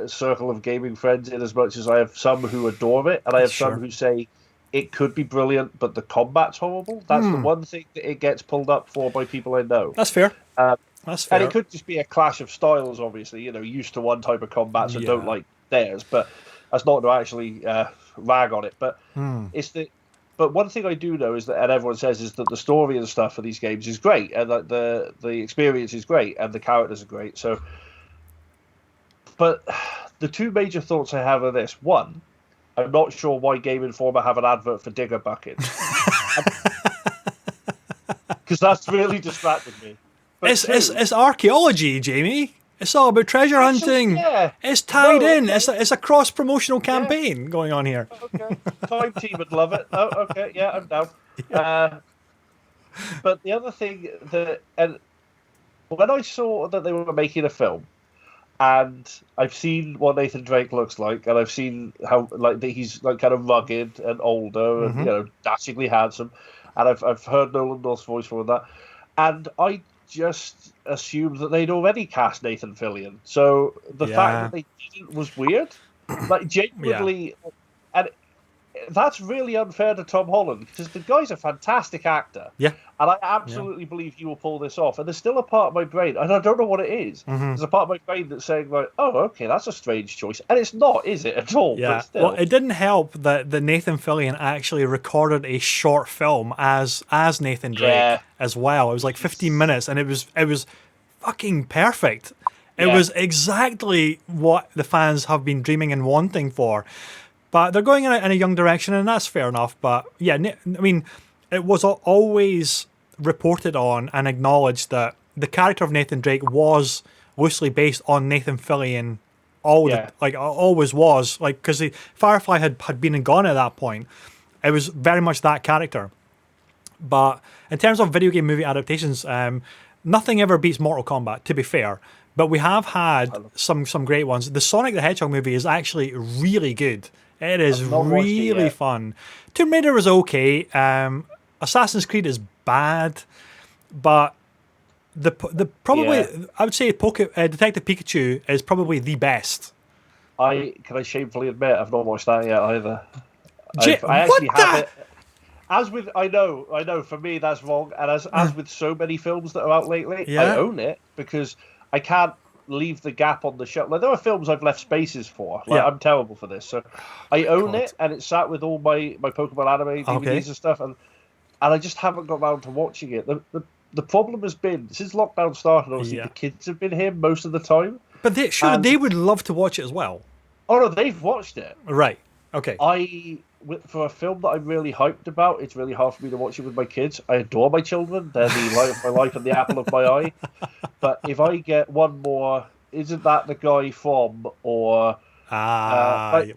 circle of gaming friends in as much as I have some who adore it and I have some who say it could be brilliant, but the combat's horrible. That's the one thing that it gets pulled up for by people I know. That's fair. That's fair. And it could just be a clash of styles, obviously, used to one type of combat, so don't like theirs, but that's not to actually rag on it. But it's But one thing I do know is that, and everyone says, is that the story and stuff for these games is great, and that the experience is great, and the characters are great. So, but the two major thoughts I have are this: one, I'm not sure why Game Informer have an advert for digger buckets, because that's really distracted me. But it's archaeology, Jamie. It's all about treasure hunting. Yeah. It's tied in. It's a cross-promotional campaign going on here. Okay. Time Team would love it. Oh, okay. Yeah, I'm down. Yeah. But the other thing and when I saw that they were making a film, and I've seen what Nathan Drake looks like, and I've seen how he's like kind of rugged and older and dashingly handsome, and I've heard Nolan North's voice for that, and I just assumed that they'd already cast Nathan Fillion. So the fact that they didn't was weird. Like, genuinely, and that's really unfair to Tom Holland, because the guy's a fantastic actor. Yeah. And I absolutely believe he will pull this off. And there's still a part of my brain, and I don't know what it is. There's a part of my brain that's saying, like, oh, okay, that's a strange choice. And it's not, is it, at all? Yeah. But still. Well, it didn't help that Nathan Fillion actually recorded a short film as Nathan Drake as well. It was like 15 minutes, and it was fucking perfect. It was exactly what the fans have been dreaming and wanting for. But they're going in a young direction, and that's fair enough. But yeah, I mean, it was always reported on and acknowledged that the character of Nathan Drake was loosely based on Nathan Fillion. Always was, like, because Firefly had been and gone at that point. It was very much that character. But in terms of video game movie adaptations, nothing ever beats Mortal Kombat, to be fair. But we have had some great ones. The Sonic the Hedgehog movie is actually really good. It is really fun. Tomb Raider was okay. Assassin's Creed is bad, but the probably I would say Detective Pikachu is probably the best. Can I shamefully admit I've not watched that yet either. I actually have it. As with I know for me that's wrong, and as with so many films that are out lately, I own it because I can't leave the gap on the shelf. Like, there are films I've left spaces for. Like, I'm terrible for this, so I own it, and it's sat with all my Pokemon anime DVDs and stuff, and I just haven't got around to watching it. The problem has been since lockdown started. Obviously, the kids have been here most of the time, but they would love to watch it as well. Oh no, they've watched it. Right. Okay. For a film that I'm really hyped about, it's really hard for me to watch it with my kids. I adore my children; they're the light of my life and the apple of my eye. But if I get one more, isn't that the guy from or my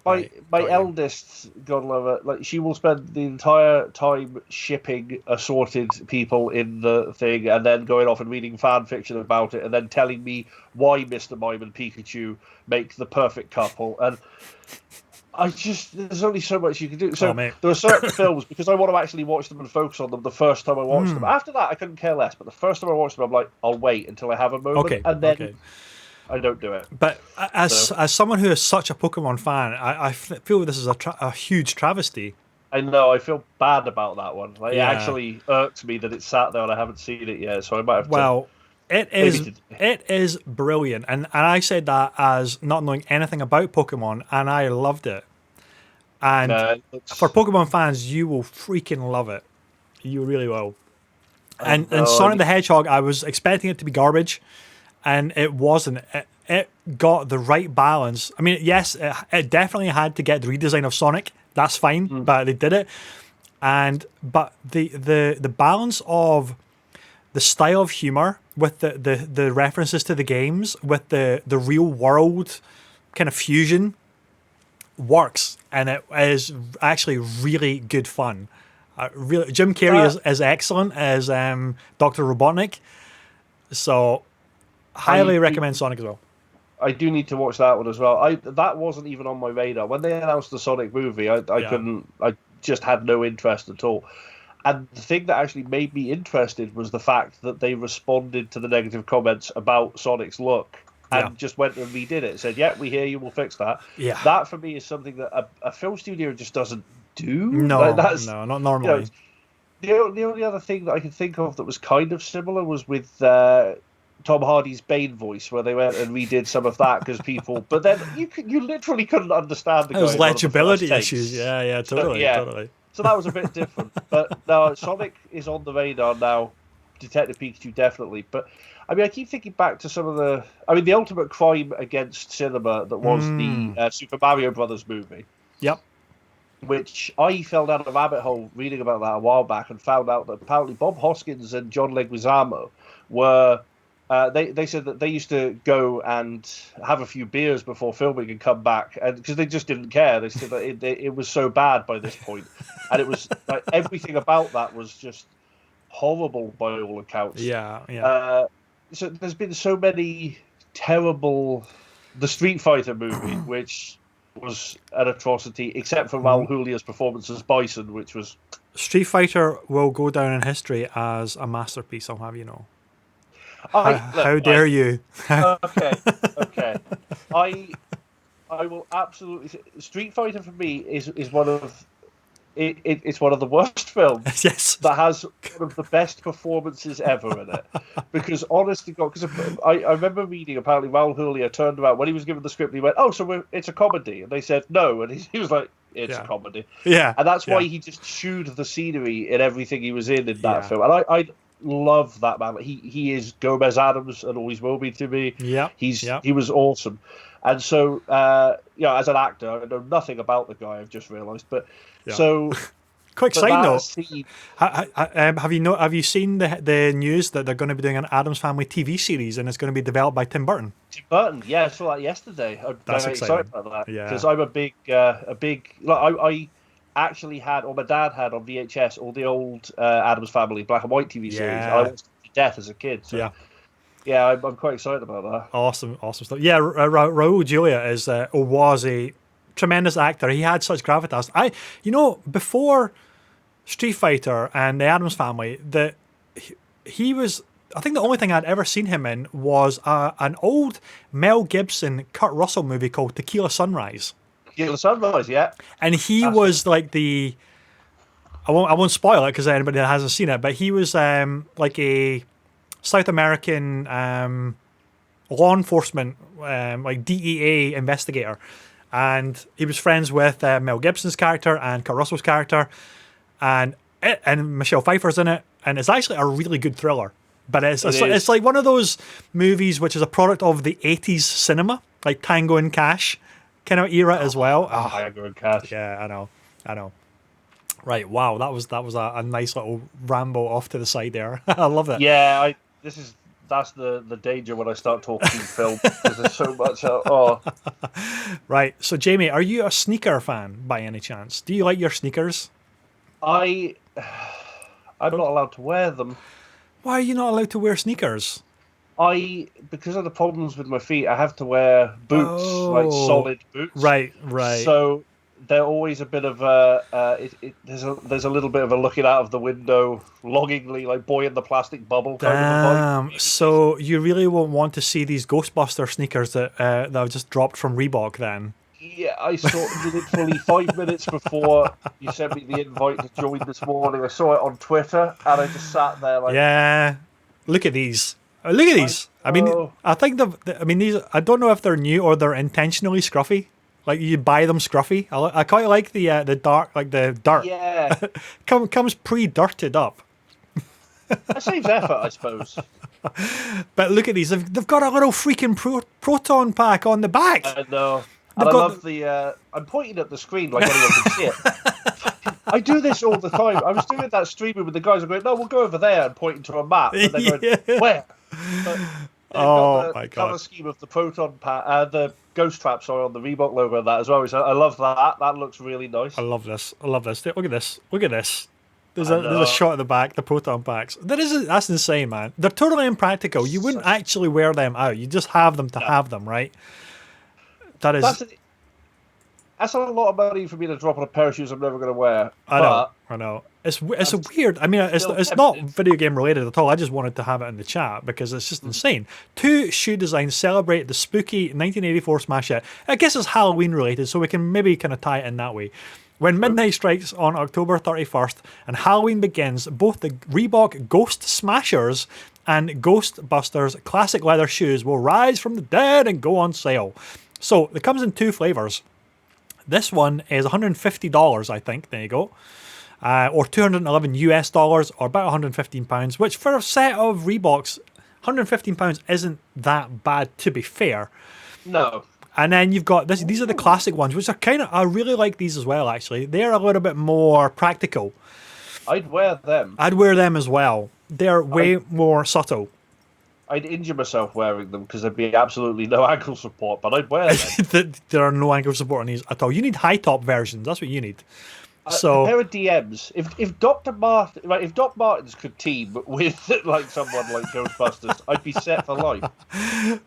eldest, God love her, like she will spend the entire time shipping assorted people in the thing, and then going off and reading fan fiction about it, and then telling me why Mr. Mime and Pikachu make the perfect couple, and there's only so much you can do. So there are certain films, because I want to actually watch them and focus on them the first time I watch them. After that, I couldn't care less. But the first time I watch them, I'm like, I'll wait until I have a moment, and then I don't do it. But as someone who is such a Pokemon fan, I feel this is a huge travesty. I know. I feel bad about that one. Like, it actually irks me that it's sat there and I haven't seen it yet. So I might have to. Well, it is brilliant, and I said that as not knowing anything about Pokemon, and I loved it. And for Pokemon fans, you will freaking love it. You really will. And Sonic the Hedgehog, I was expecting it to be garbage, and it wasn't. It got the right balance. I mean, yes, it definitely had to get the redesign of Sonic. That's fine, but they did it. But the balance of the style of humor with the references to the games, with the real world kind of fusion, works, and it is actually really good fun. Jim Carrey is excellent as Dr. Robotnik, so highly recommend Sonic as well. I do need to watch that one as well. That wasn't even on my radar when they announced the Sonic movie. I couldn't. I just had no interest at all. And the thing that actually made me interested was the fact that they responded to the negative comments about Sonic's look and just went and redid it. Said, "Yeah, we hear you. We'll fix that." Yeah, that for me is something that a film studio just doesn't do. No, no, not normally. The only other thing that I can think of that was kind of similar was with Tom Hardy's Bane voice, where they went and redid some of that because people. But then you literally couldn't understand the guy. There was legibility issues. Yeah, totally. So that was a bit different. But no, Sonic is on the radar now. Detective Pikachu definitely. But I mean, I keep thinking back to some of the. I mean, the ultimate crime against cinema that was the Super Mario Brothers movie. Yep. Which I fell down a rabbit hole reading about that a while back and found out that apparently Bob Hoskins and John Leguizamo were. They said that they used to go and have a few beers before filming and come back, and because they just didn't care. They said that it was so bad by this point, and it was like everything about that was just horrible by all accounts. Yeah. So there's been so many terrible. The Street Fighter movie, which was an atrocity, except for Raul Julia's performance as Bison, which was. Street Fighter will go down in history as a masterpiece. I'll have you know. How dare you? Okay. I will absolutely say, Street Fighter for me is one of it's one of the worst films. Yes. That has one of the best performances ever in it. Because honest to God, because I remember reading apparently Raul Julia turned around when he was given the script. He went, "Oh, so it's a comedy," and they said no, and he was like, "It's a comedy." Yeah. And that's why he just chewed the scenery in everything he was in that film. And I love that man. He is Gomez Adams and always will be to me. Yeah. He was awesome. And so as an actor, I know nothing about the guy. I've just realised, but so. Quick side note: have you seen the news that they're going to be doing an Addams Family TV series and it's going to be developed by Tim Burton? Tim Burton, yeah, I saw that yesterday. I'm very excited about that because I'm a big. I actually had, or my dad had on VHS, all the old Addams Family black and white TV series. I watched it to death as a kid. So. Yeah, I'm quite excited about that. Awesome stuff. Yeah, Raul Julia was a tremendous actor. He had such gravitas. Before Street Fighter and the Addams Family, he was. I think the only thing I'd ever seen him in was an old Mel Gibson, Kurt Russell movie called Tequila Sunrise. Tequila Sunrise, yeah. And he was like the. I won't spoil it because anybody that hasn't seen it, but he was like a South American law enforcement, like DEA investigator. And he was friends with Mel Gibson's character and Kurt Russell's character, and Michelle Pfeiffer's in it, and it's actually a really good thriller. But it's like one of those movies which is a product of the 80s cinema, like Tango and Cash kind of era as well. Tango and Cash. Yeah, I know. Right, wow, that was a nice little Rambo off to the side there. I love that. Yeah, that's the danger when I start talking film because there's so much. Right. So, Jamie, are you a sneaker fan by any chance? Do you like your sneakers? I'm not allowed to wear them. Why are you not allowed to wear sneakers? Because of the problems with my feet, I have to wear boots, like solid boots. Right. So they're always a bit of there's a little bit of a looking out of the window longingly, like boy in the plastic bubble kind of a vibe. So you really won't want to see these Ghostbuster sneakers that I've just dropped from Reebok then? Yeah, I saw it literally 5 minutes before you sent me the invite to join this morning. I saw it on Twitter and I just sat there like... Yeah, look at these. Look at these. I mean, I think these. I don't know if they're new or they're intentionally scruffy. Like you buy them scruffy. I quite like the dark, like the dirt. Yeah, comes pre-dirted up. That saves effort, I suppose. But look at these. They've got a little freaking proton pack on the back. I know. And I love the. I'm pointing at the screen like anyone can see it. I do this all the time. I was doing that streaming with the guys. I'm going, no, we'll go over there and pointing to a map. And they're going, where? But my God! Color scheme of the proton pack, the ghost trap, on the Reebok logo of that as well. I love that. That looks really nice. I love this. Look at this. There's a shot at the back, the proton packs. That's insane, man. They're totally impractical. You wouldn't actually wear them out. You just have them to have them, right? That's a lot of money for me to drop on a pair of shoes I'm never going to wear. I know. It's a weird. I mean, it's not video game related at all. I just wanted to have it in the chat because it's just insane. 2 shoe designs celebrate the spooky 1984 smash hit. I guess it's Halloween related, so we can maybe kind of tie it in that way. When midnight strikes on October 31st and Halloween begins, both the Reebok Ghost Smashers and Ghostbusters classic leather shoes will rise from the dead and go on sale. So it comes in 2 flavors. This one is $150, I think. There you go. or 211 US dollars, or about 115 pounds, which for a set of Reeboks, 115 pounds isn't that bad, to be fair. No. And then you've got this. These are the classic ones, which are kind of, I really like these as well, actually. They're a little bit more practical. I'd wear them. I'd wear them as well. They're way more subtle. I'd injure myself wearing them because there'd be absolutely no ankle support, but I'd wear them. There are no ankle support on these at all. You need high top versions. That's what you need. So a pair of DMs. If Dr. Martin, like if Doc Martens could team with like someone like Ghostbusters, I'd be set for life.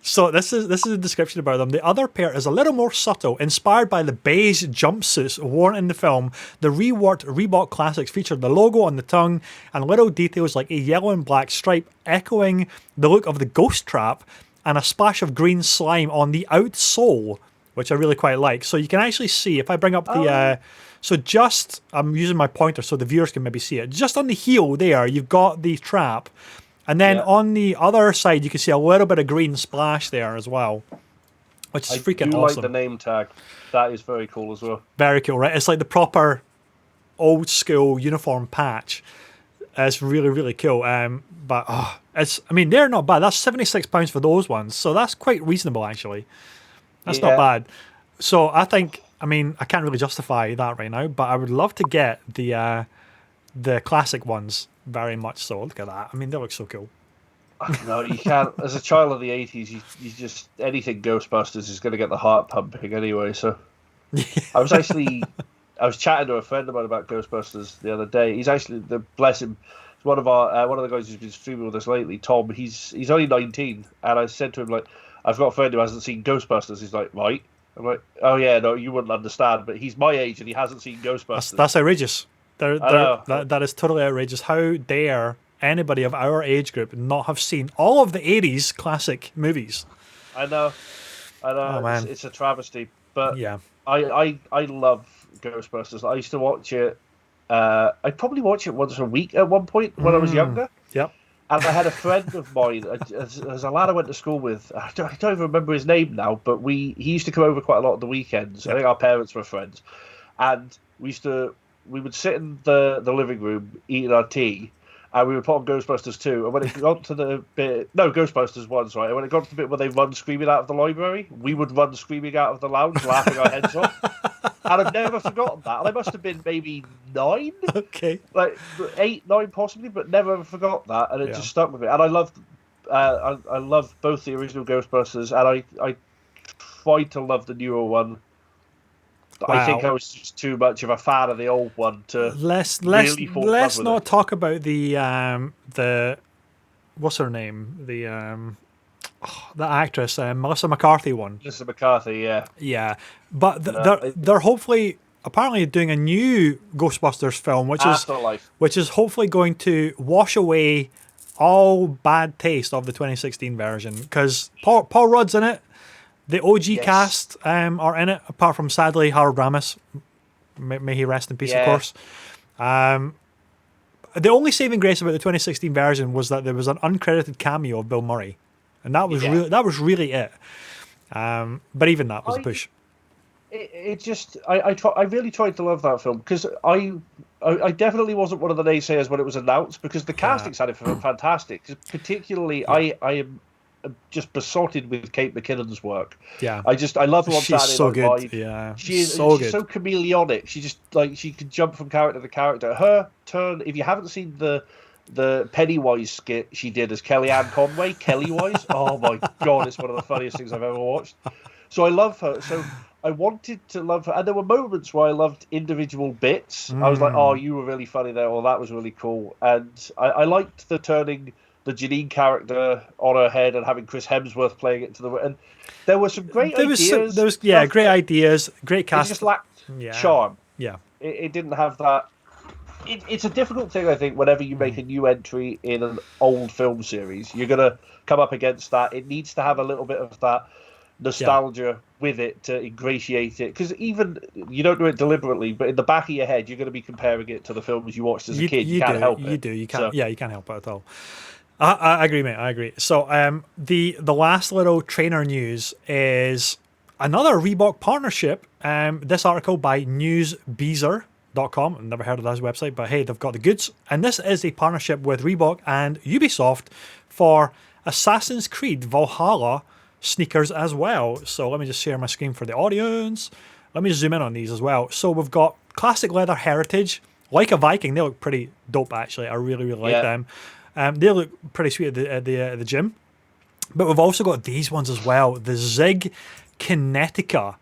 So this is a description about them. The other pair is a little more subtle, inspired by the beige jumpsuits worn in the film. The reworked Reebok classics featured the logo on the tongue and little details like a yellow and black stripe echoing the look of the Ghost Trap, and a splash of green slime on the outsole, which I really quite like. So you can actually see, if I bring up the... So just, I'm using my pointer so the viewers can maybe see it. Just on the heel there, you've got the trap. And then on the other side, you can see a little bit of green splash there as well. Which is freaking awesome. I like the name tag. That is very cool as well. Very cool, right? It's like the proper old school uniform patch. It's really, really cool. But they're not bad. That's £76 for those ones. So that's quite reasonable, actually. That's not bad. So I think... I can't really justify that right now, but I would love to get the classic ones very much so. Look at that. They look so cool. No, you can't. As a child of the 80s, you just... Anything Ghostbusters is going to get the heart pumping anyway, so... I was chatting to a friend of mine about Ghostbusters the other day. He's actually, bless him, one of the guys who's been streaming with us lately, Tom. He's only 19, and I said to him, like, I've got a friend who hasn't seen Ghostbusters. He's like, right. I'm like, oh yeah, no, you wouldn't understand, but he's my age and he hasn't seen Ghostbusters. That's outrageous. That is totally outrageous. How dare anybody of our age group not have seen all of the 80s classic movies? I know. Oh, man. It's a travesty, but yeah, I love Ghostbusters. I used to watch it. I'd probably watch it once a week at one point when I was younger. Yep. And I had a friend of mine, as a lad I went to school with. I don't even remember his name now, but he used to come over quite a lot on the weekends. Yep. I think our parents were friends, and we would sit in the living room eating our tea, and we would put on Ghostbusters 2. And when it got to the bit, no, Ghostbusters 1, sorry. And when it got to the bit where they run screaming out of the library, we would run screaming out of the lounge, laughing our heads off. And I've never forgotten that. And I must have been maybe 9, okay, like 8, 9 possibly, but never forgot that, and it just stuck with me. And I loved both the original Ghostbusters, and I tried to love the newer one. Wow. I think I was just too much of a fan of the old one to let's not talk about the what's her name, the actress, Melissa McCarthy one. Melissa McCarthy, yeah. But they're hopefully apparently doing a new Ghostbusters film, which is hopefully going to wash away all bad taste of the 2016 version, because Paul Rudd's in it. The OG cast are in it, apart from, sadly, Harold Ramis. May he rest in peace, of course. The only saving grace about the 2016 version was that there was an uncredited cameo of Bill Murray, and that was really it. But even that was a push. I really tried to love that film, because I definitely wasn't one of the naysayers when it was announced, because the casting sounded fantastic. Particularly, I am just besotted with Kate McKinnon's work. Yeah, I love her on Saturday so Night good. Live. Yeah, she's so good. So chameleonic. She just she can jump from character to character. Her turn. If you haven't seen the Pennywise skit she did as Kellyanne Conway, Kellywise. Oh my god, it's one of the funniest things I've ever watched. So I love her. So I wanted to love her, and there were moments where I loved individual bits. I was like, oh, you were really funny there, or that was really cool. And I liked the turning the Janine character on her head and having Chris Hemsworth playing it to the... And there were some great ideas. There was great ideas, great cast. It just lacked charm. Yeah. It didn't have that... It's a difficult thing, I think, whenever you make a new entry in an old film series. You're going to come up against that. It needs to have a little bit of that nostalgia with it to ingratiate it, because even you don't do it deliberately, but in the back of your head you're going to be comparing it to the films you watched as a kid. You can't help it. You can't help it at all. I agree, mate. I agree. So the last little trainer news is another Reebok partnership. This article by News Beezer, Reebok.com. I've never heard of this website, but hey, they've got the goods. And this is a partnership with Reebok and Ubisoft for Assassin's Creed Valhalla sneakers as well. So let me just share my screen for the audience. Let me just zoom in on these as well. So we've got classic leather heritage, like a Viking. They look pretty dope, actually. I really, really like them. They look pretty sweet at the gym. But we've also got these ones as well. The Zig Kinetica,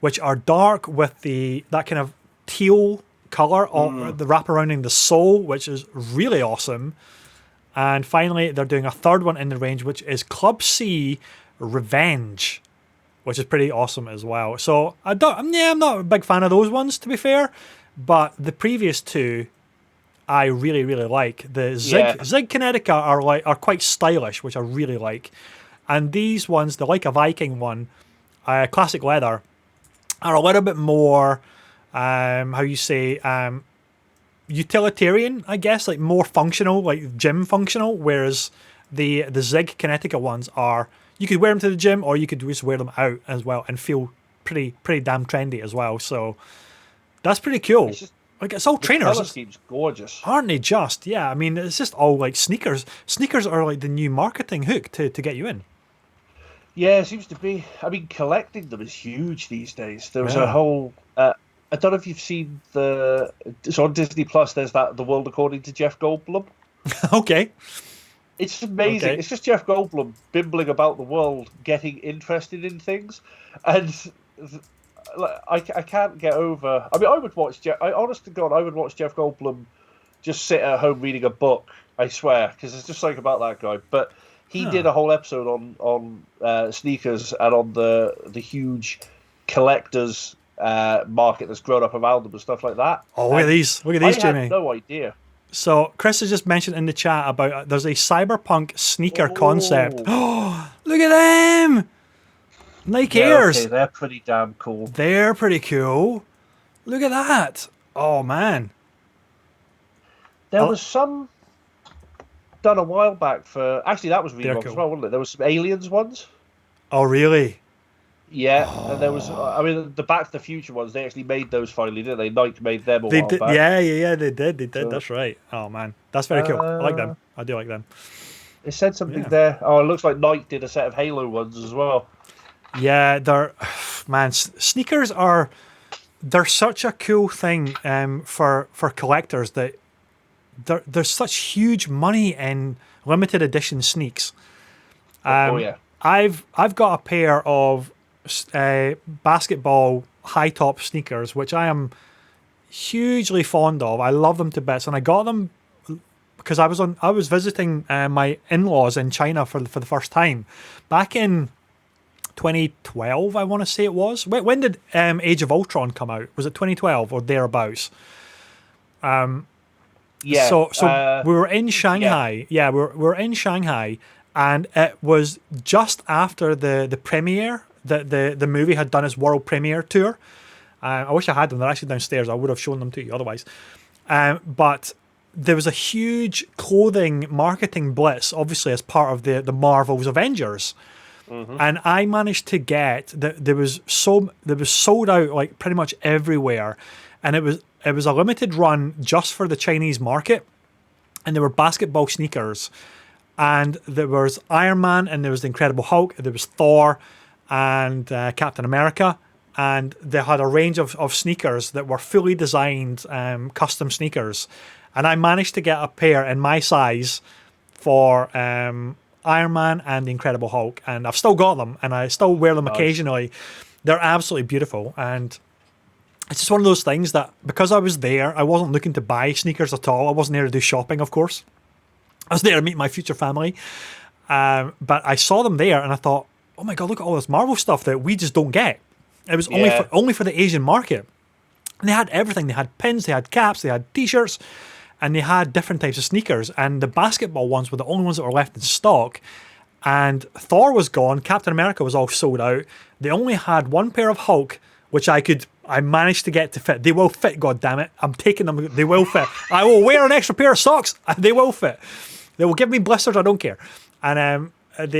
which are dark with that kind of teal colour of the wraparounding the sole, which is really awesome. And finally, they're doing a third one in the range, which is Club C Revenge, which is pretty awesome as well. So I'm not a big fan of those ones, to be fair, but the previous two I really, really like. The Zig Kinetica are quite stylish, which I really like. And these ones, the Like a Viking one, classic leather, are a little bit more, utilitarian, I guess, like more functional, like gym functional, whereas the Zig Kinetica ones are, you could wear them to the gym or you could just wear them out as well and feel pretty damn trendy as well. So that's pretty cool. It's all trainers. The colour scheme's gorgeous. Aren't they just? Yeah, I mean, it's just all like sneakers. Sneakers are like the new marketing hook to get you in. Yeah, it seems to be. I mean, collecting them is huge these days. There was a whole... I don't know if you've seen so on Disney Plus, there's The World According to Jeff Goldblum. Okay. It's amazing. Okay. It's just Jeff Goldblum bimbling about the world, getting interested in things. And I can't get over... I mean, I would watch... honest to God, I would watch Jeff Goldblum just sit at home reading a book, I swear, because there's just something about that guy. But he did a whole episode on sneakers and on the huge collectors market that's grown up around them and stuff like that. Oh, look at these, Jimmy. I had no idea. So Chris has just mentioned in the chat about there's a cyberpunk sneaker concept. Oh, look at them! Nike Airs. Okay, they're pretty damn cool. They're pretty cool. Look at that. Oh, man. There was some done a while back for... Actually, that was Reebok as well, wasn't it? There was some Aliens ones. Oh, really? Yeah, and there was... I mean, the Back to the Future ones, they actually made those finally, didn't they? Nike made them a while back. Yeah, they did. So, that's right. Oh, man. That's very cool. I like them. I do like them. It said something there. Oh, it looks like Nike did a set of Halo ones as well. Yeah, sneakers they're such a cool thing for collectors that there's such huge money in limited edition sneaks. I've got a pair of basketball high top sneakers, which I am hugely fond of. I love them to bits, and I got them because I was visiting my in-laws in China for the first time back in 2012, I want to say it was. When did Age of Ultron come out? Was it 2012 or thereabouts? So we were in Shanghai. Yeah, we were in Shanghai, and it was just after the premiere that the movie had done its world premiere tour. I wish I had them. They're actually downstairs. I would have shown them to you otherwise. But there was a huge clothing marketing blitz, obviously as part of the Marvel's Avengers. Mm-hmm. And I managed to get there was sold out like pretty much everywhere, and it was a limited run just for the Chinese market, and there were basketball sneakers, and there was Iron Man, and there was the Incredible Hulk, there was Thor, and Captain America, and they had a range of sneakers that were fully designed custom sneakers, and I managed to get a pair in my size for Iron Man and the Incredible Hulk, and I've still got them, and I still wear them occasionally. They're absolutely beautiful, and it's just one of those things that because I was there, I wasn't looking to buy sneakers at all. I wasn't there to do shopping, of course. I was there to meet my future family, but I saw them there, and I thought, oh my God, look at all this Marvel stuff that we just don't get. It was only for the Asian market. And they had everything. They had pins, they had caps, they had T-shirts, and they had different types of sneakers. And the basketball ones were the only ones that were left in stock. And Thor was gone. Captain America was all sold out. They only had one pair of Hulk, which I managed to get to fit. They will fit, goddammit. I'm taking them. They will fit. I will wear an extra pair of socks. They will fit. They will give me blisters. I don't care. And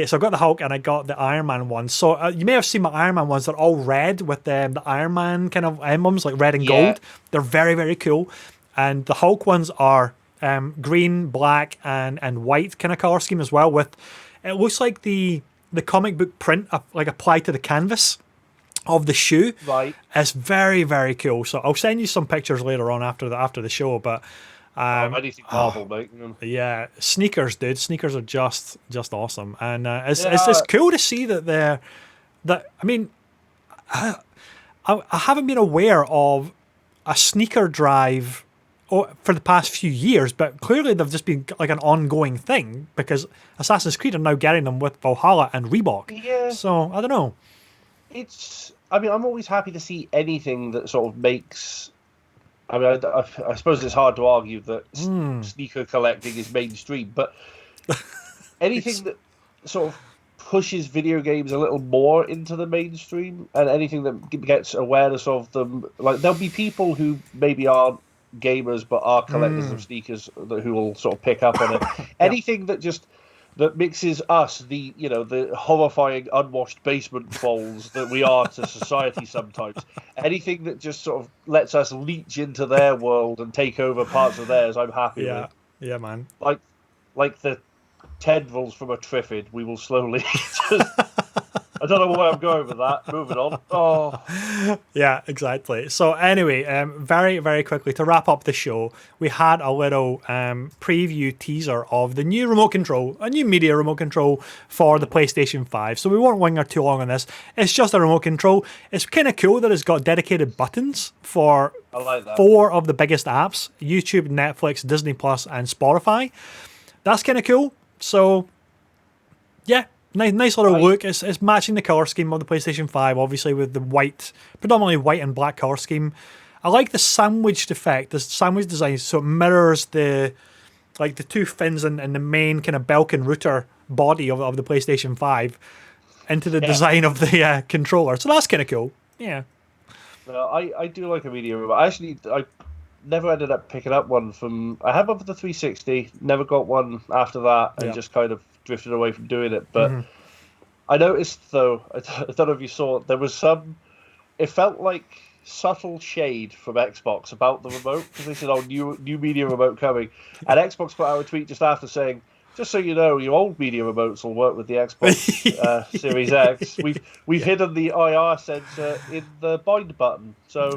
so I got the Hulk and I got the Iron Man ones. So you may have seen my Iron Man ones. They're all red with the Iron Man kind of emblems, like red and gold. They're very, very cool. And the Hulk ones are green, black, and white kind of color scheme as well. With it looks like the comic book print like applied to the canvas of the shoe. Right. It's very, very cool. So I'll send you some pictures later on after the show. But anything Marvel, mate. yeah, sneakers, dude. Sneakers are just awesome, and it's cool to see that I mean, I haven't been aware of a sneaker drive for the past few years, but clearly they've just been like an ongoing thing because Assassin's Creed are now getting them with Valhalla and Reebok. Yeah. So I don't know. I mean, I'm always happy to see anything that sort of makes. I mean, I suppose it's hard to argue that sneaker collecting is mainstream, but anything that sort of pushes video games a little more into the mainstream, and anything that gets awareness of them, like there'll be people who maybe aren't gamers but are collectors of sneakers who will sort of pick up on it. Anything that mixes us, the horrifying unwashed basement trolls that we are to society sometimes. Anything that just sort of lets us leech into their world and take over parts of theirs, I'm happy with. Yeah, man. Like the tendrils from a Triffid, we will slowly just... I don't know where I'm going with that. Moving on. Oh. Yeah, exactly. So anyway, very, very quickly, to wrap up the show, we had a little preview teaser of the new remote control, a new media remote control for the PlayStation 5. So we won't linger too long on this. It's just a remote control. It's kind of cool that it's got dedicated buttons for 4 of the biggest apps: YouTube, Netflix, Disney Plus, and Spotify. That's kind of cool. So, yeah. Nice little look. It's matching the color scheme of the PlayStation 5, obviously, with the predominantly white and black color scheme. I like the sandwiched effect, the sandwich design, so it mirrors the 2 fins and the main kind of Belkin router body of the PlayStation 5 into the design of the controller. So that's kind of cool. Yeah. No, I do like a media remote. I never ended up picking up one I had one for the 360, never got one after that, and just kind of drifted away from doing it. But I noticed, though, I don't know if you saw it, there was it felt like subtle shade from Xbox about the remote, because they said, new media remote coming, and Xbox put out a tweet just after saying, just so you know, your old media remotes will work with the Xbox Series X. We've hidden the IR sensor in the bind button, so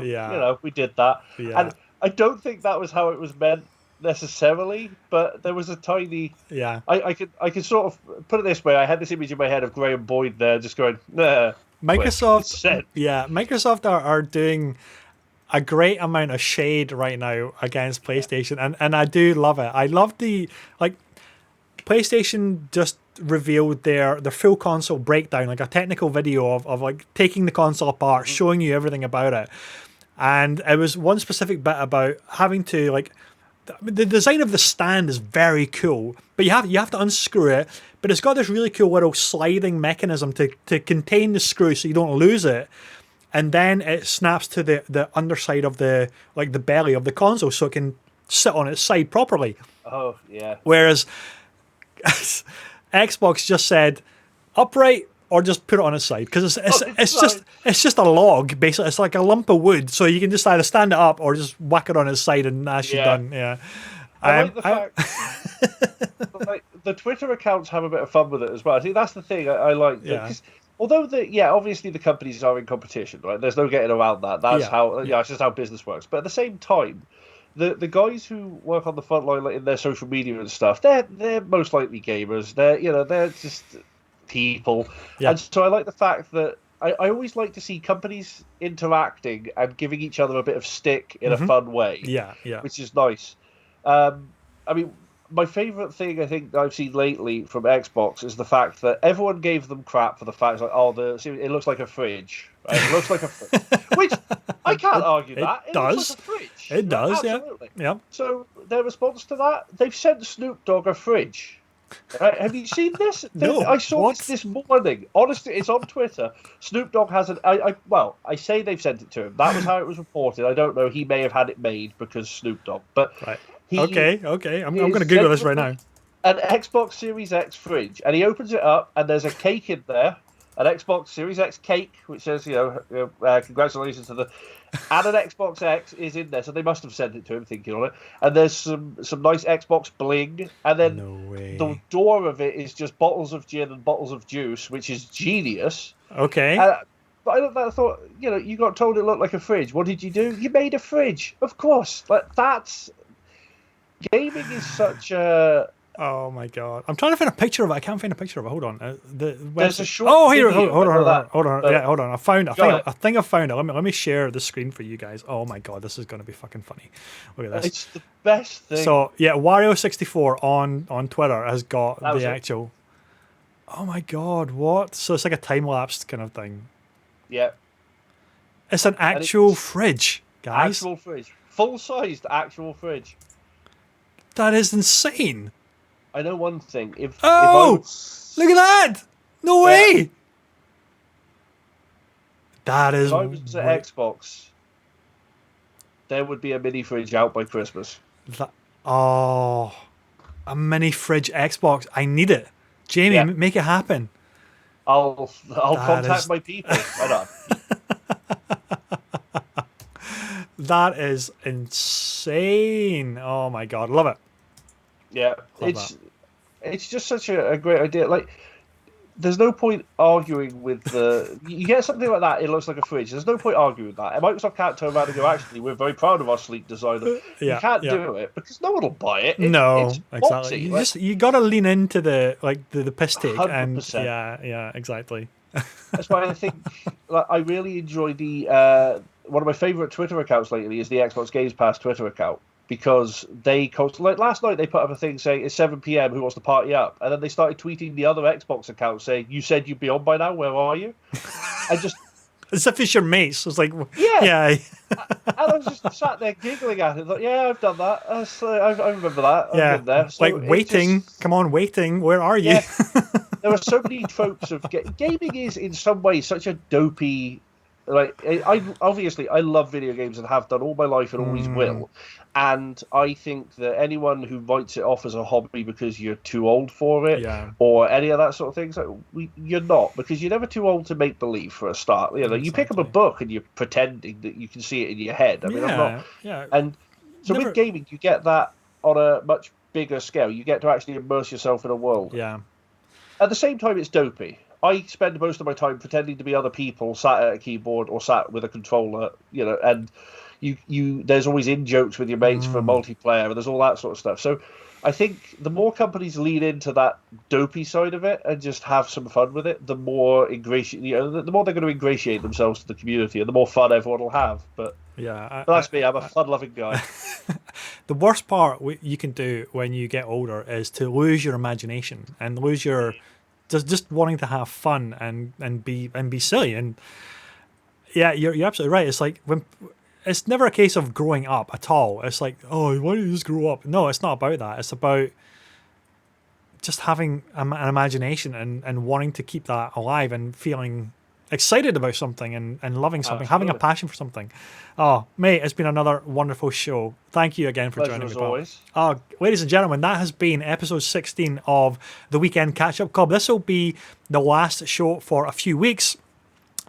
we did that. And I don't think that was how it was meant necessarily, but there was a tiny... Yeah. I could sort of put it this way. I had this image in my head of Graham Boyd there just going, nah. Microsoft are doing a great amount of shade right now against PlayStation, and I do love it. I love PlayStation just revealed their full console breakdown, like a technical video of like taking the console apart, showing you everything about it. And it was one specific bit about having to the design of the stand is very cool, but you have to unscrew it. But it's got this really cool little sliding mechanism to contain the screw so you don't lose it, and then it snaps to the underside of the belly of the console so it can sit on its side properly. Oh yeah. Whereas Xbox just said upright, or just put it on its side, because it's just a log basically. It's like a lump of wood, so you can just either stand it up or just whack it on its side, and that's you're done. Yeah. I like the fact the Twitter accounts have a bit of fun with it as well. I think that's the thing I like. Yeah. Although obviously the companies are in competition, right? There's no getting around that. That's how it's just how business works. But at the same time, the guys who work on the front line, in their social media and stuff, they're most likely gamers. They're just people. Yeah. And so I like the fact that I always like to see companies interacting and giving each other a bit of stick in a fun way. Yeah, which is nice. I mean, my favourite thing I think I've seen lately from Xbox is the fact that everyone gave them crap for the fact it looks like a fridge. Right? It looks like a fridge. Which I can't argue that. It does. Looks like a fridge. It does, absolutely. Yeah. So their response to that, they've sent Snoop Dogg a fridge. Right, have you seen this? No. I saw this morning. Honestly, it's on Twitter. Snoop Dogg has I say they've sent it to him. That was how it was reported. I don't know. He may have had it made because Snoop Dogg. But right. Okay. I'm going to Google this right now. an Xbox Series X fridge, and he opens it up, and there's a cake in there, an Xbox Series X cake, which says, congratulations to the, and an Xbox X is in there, so they must have sent it to him thinking on it. And there's some nice Xbox bling, and then No way. the door of it is just bottles of gin and bottles of juice, which is genius. Okay. But I thought, you got told it looked like a fridge. What did you do? You made a fridge, of course. Like that's gaming is such a. Oh my god! I'm trying to find a picture of it. I can't find a picture of it. Hold on. There's a short. Oh, here. Video Hold on. that, Yeah, hold on. I think I found it. Let me share the screen for you guys. Oh my god, this is going to be fucking funny. Look at this. It's the best thing. So yeah, Wario64 on Twitter has got the actual. Oh my god! What? So it's like a time lapse kind of thing. Yeah. It's an actual fridge, guys. Actual fridge, full-sized actual fridge. That is insane. I know one thing. Look at that! No way! That is. If I was at Xbox, there would be a mini fridge out by Christmas. A mini fridge Xbox. I need it. Jamie, make it happen. I'll contact my people. Why not? That is insane. Oh my god, love it. Yeah, it's just such a great idea. Like, there's no point arguing with the. You get something like that, it looks like a fridge. There's no point arguing with that. And Microsoft can't turn around and go, actually, we're very proud of our sleek design. You can't do it because no one will buy it. It's exactly. boxy. You got to lean into the piss take, 100%. and yeah, exactly. That's why I think I really enjoy the one of my favorite Twitter accounts lately is the Xbox Games Pass Twitter account. Because they like last night they put up a thing saying it's 7 p.m. Who wants to party up? And then they started tweeting the other Xbox accounts saying, "You said you'd be on by now. Where are you?" And just as if it's your mates. It's like yeah. And I was just sat there giggling at it. Like, yeah, I've done that. I remember that. Yeah, I've been there. So like waiting. Come on, waiting. Where are you? Yeah. There are so many tropes of gaming is in some ways such a dopey. Like I love video games and have done all my life and always will. And I think that anyone who writes it off as a hobby because you're too old for it, or any of that sort of things, you're not, because you're never too old to make believe for a start. You pick up a book and you're pretending that you can see it in your head. I mean, I'm not. Yeah. And so with gaming, you get that on a much bigger scale. You get to actually immerse yourself in a world. Yeah. At the same time, it's dopey. I spend most of my time pretending to be other people, sat at a keyboard or sat with a controller, and there's always in-jokes with your mates for multiplayer, and there's all that sort of stuff. So I think the more companies lean into that dopey side of it and just have some fun with it, the more the more they're going to ingratiate themselves to the community, and the more fun everyone will have. But that's me. I'm a fun-loving guy. The worst part you can do when you get older is to lose your imagination and lose your just wanting to have fun and be silly. And yeah, you're absolutely right. It's like it's never a case of growing up at all. It's like, oh, why don't you just grow up? No, it's not about that. It's about just having an imagination and wanting to keep that alive and feeling excited about something and loving something, having a passion for something. Oh, mate, it's been another wonderful show. Thank you again for joining me, always. Oh, ladies and gentlemen, that has been episode 16 of the Weekend Catch-Up Club. This will be the last show for a few weeks.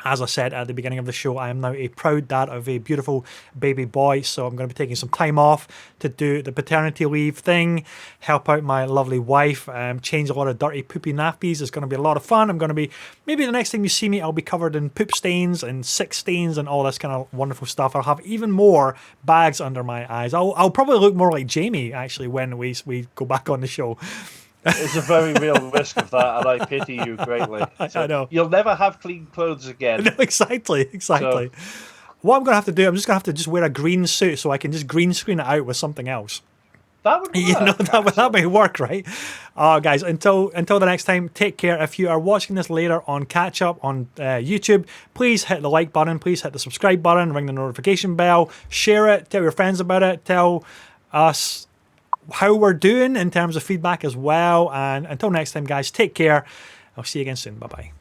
As I said at the beginning of the show, I am now a proud dad of a beautiful baby boy, so I'm going to be taking some time off to do the paternity leave thing, help out my lovely wife, change a lot of dirty poopy nappies. It's going to be a lot of fun. I'm going to be, maybe the next time you see me, I'll be covered in poop stains and sick stains and all this kind of wonderful stuff. I'll have even more bags under my eyes. I'll probably look more like Jamie, actually, when we go back on the show. It's a very real risk of that, and I pity you greatly. So I know. You'll never have clean clothes again. No, exactly. So, what I'm going to have to do, I'm just going to have to wear a green suit so I can just green screen it out with something else. That would work. That may work, right? Guys, until the next time, take care. If you are watching this later on Catch Up on YouTube, please hit the like button, please hit the subscribe button, ring the notification bell, share it, tell your friends about it, tell us how we're doing in terms of feedback as well. And until next time, guys, take care. I'll see you again soon. Bye-bye.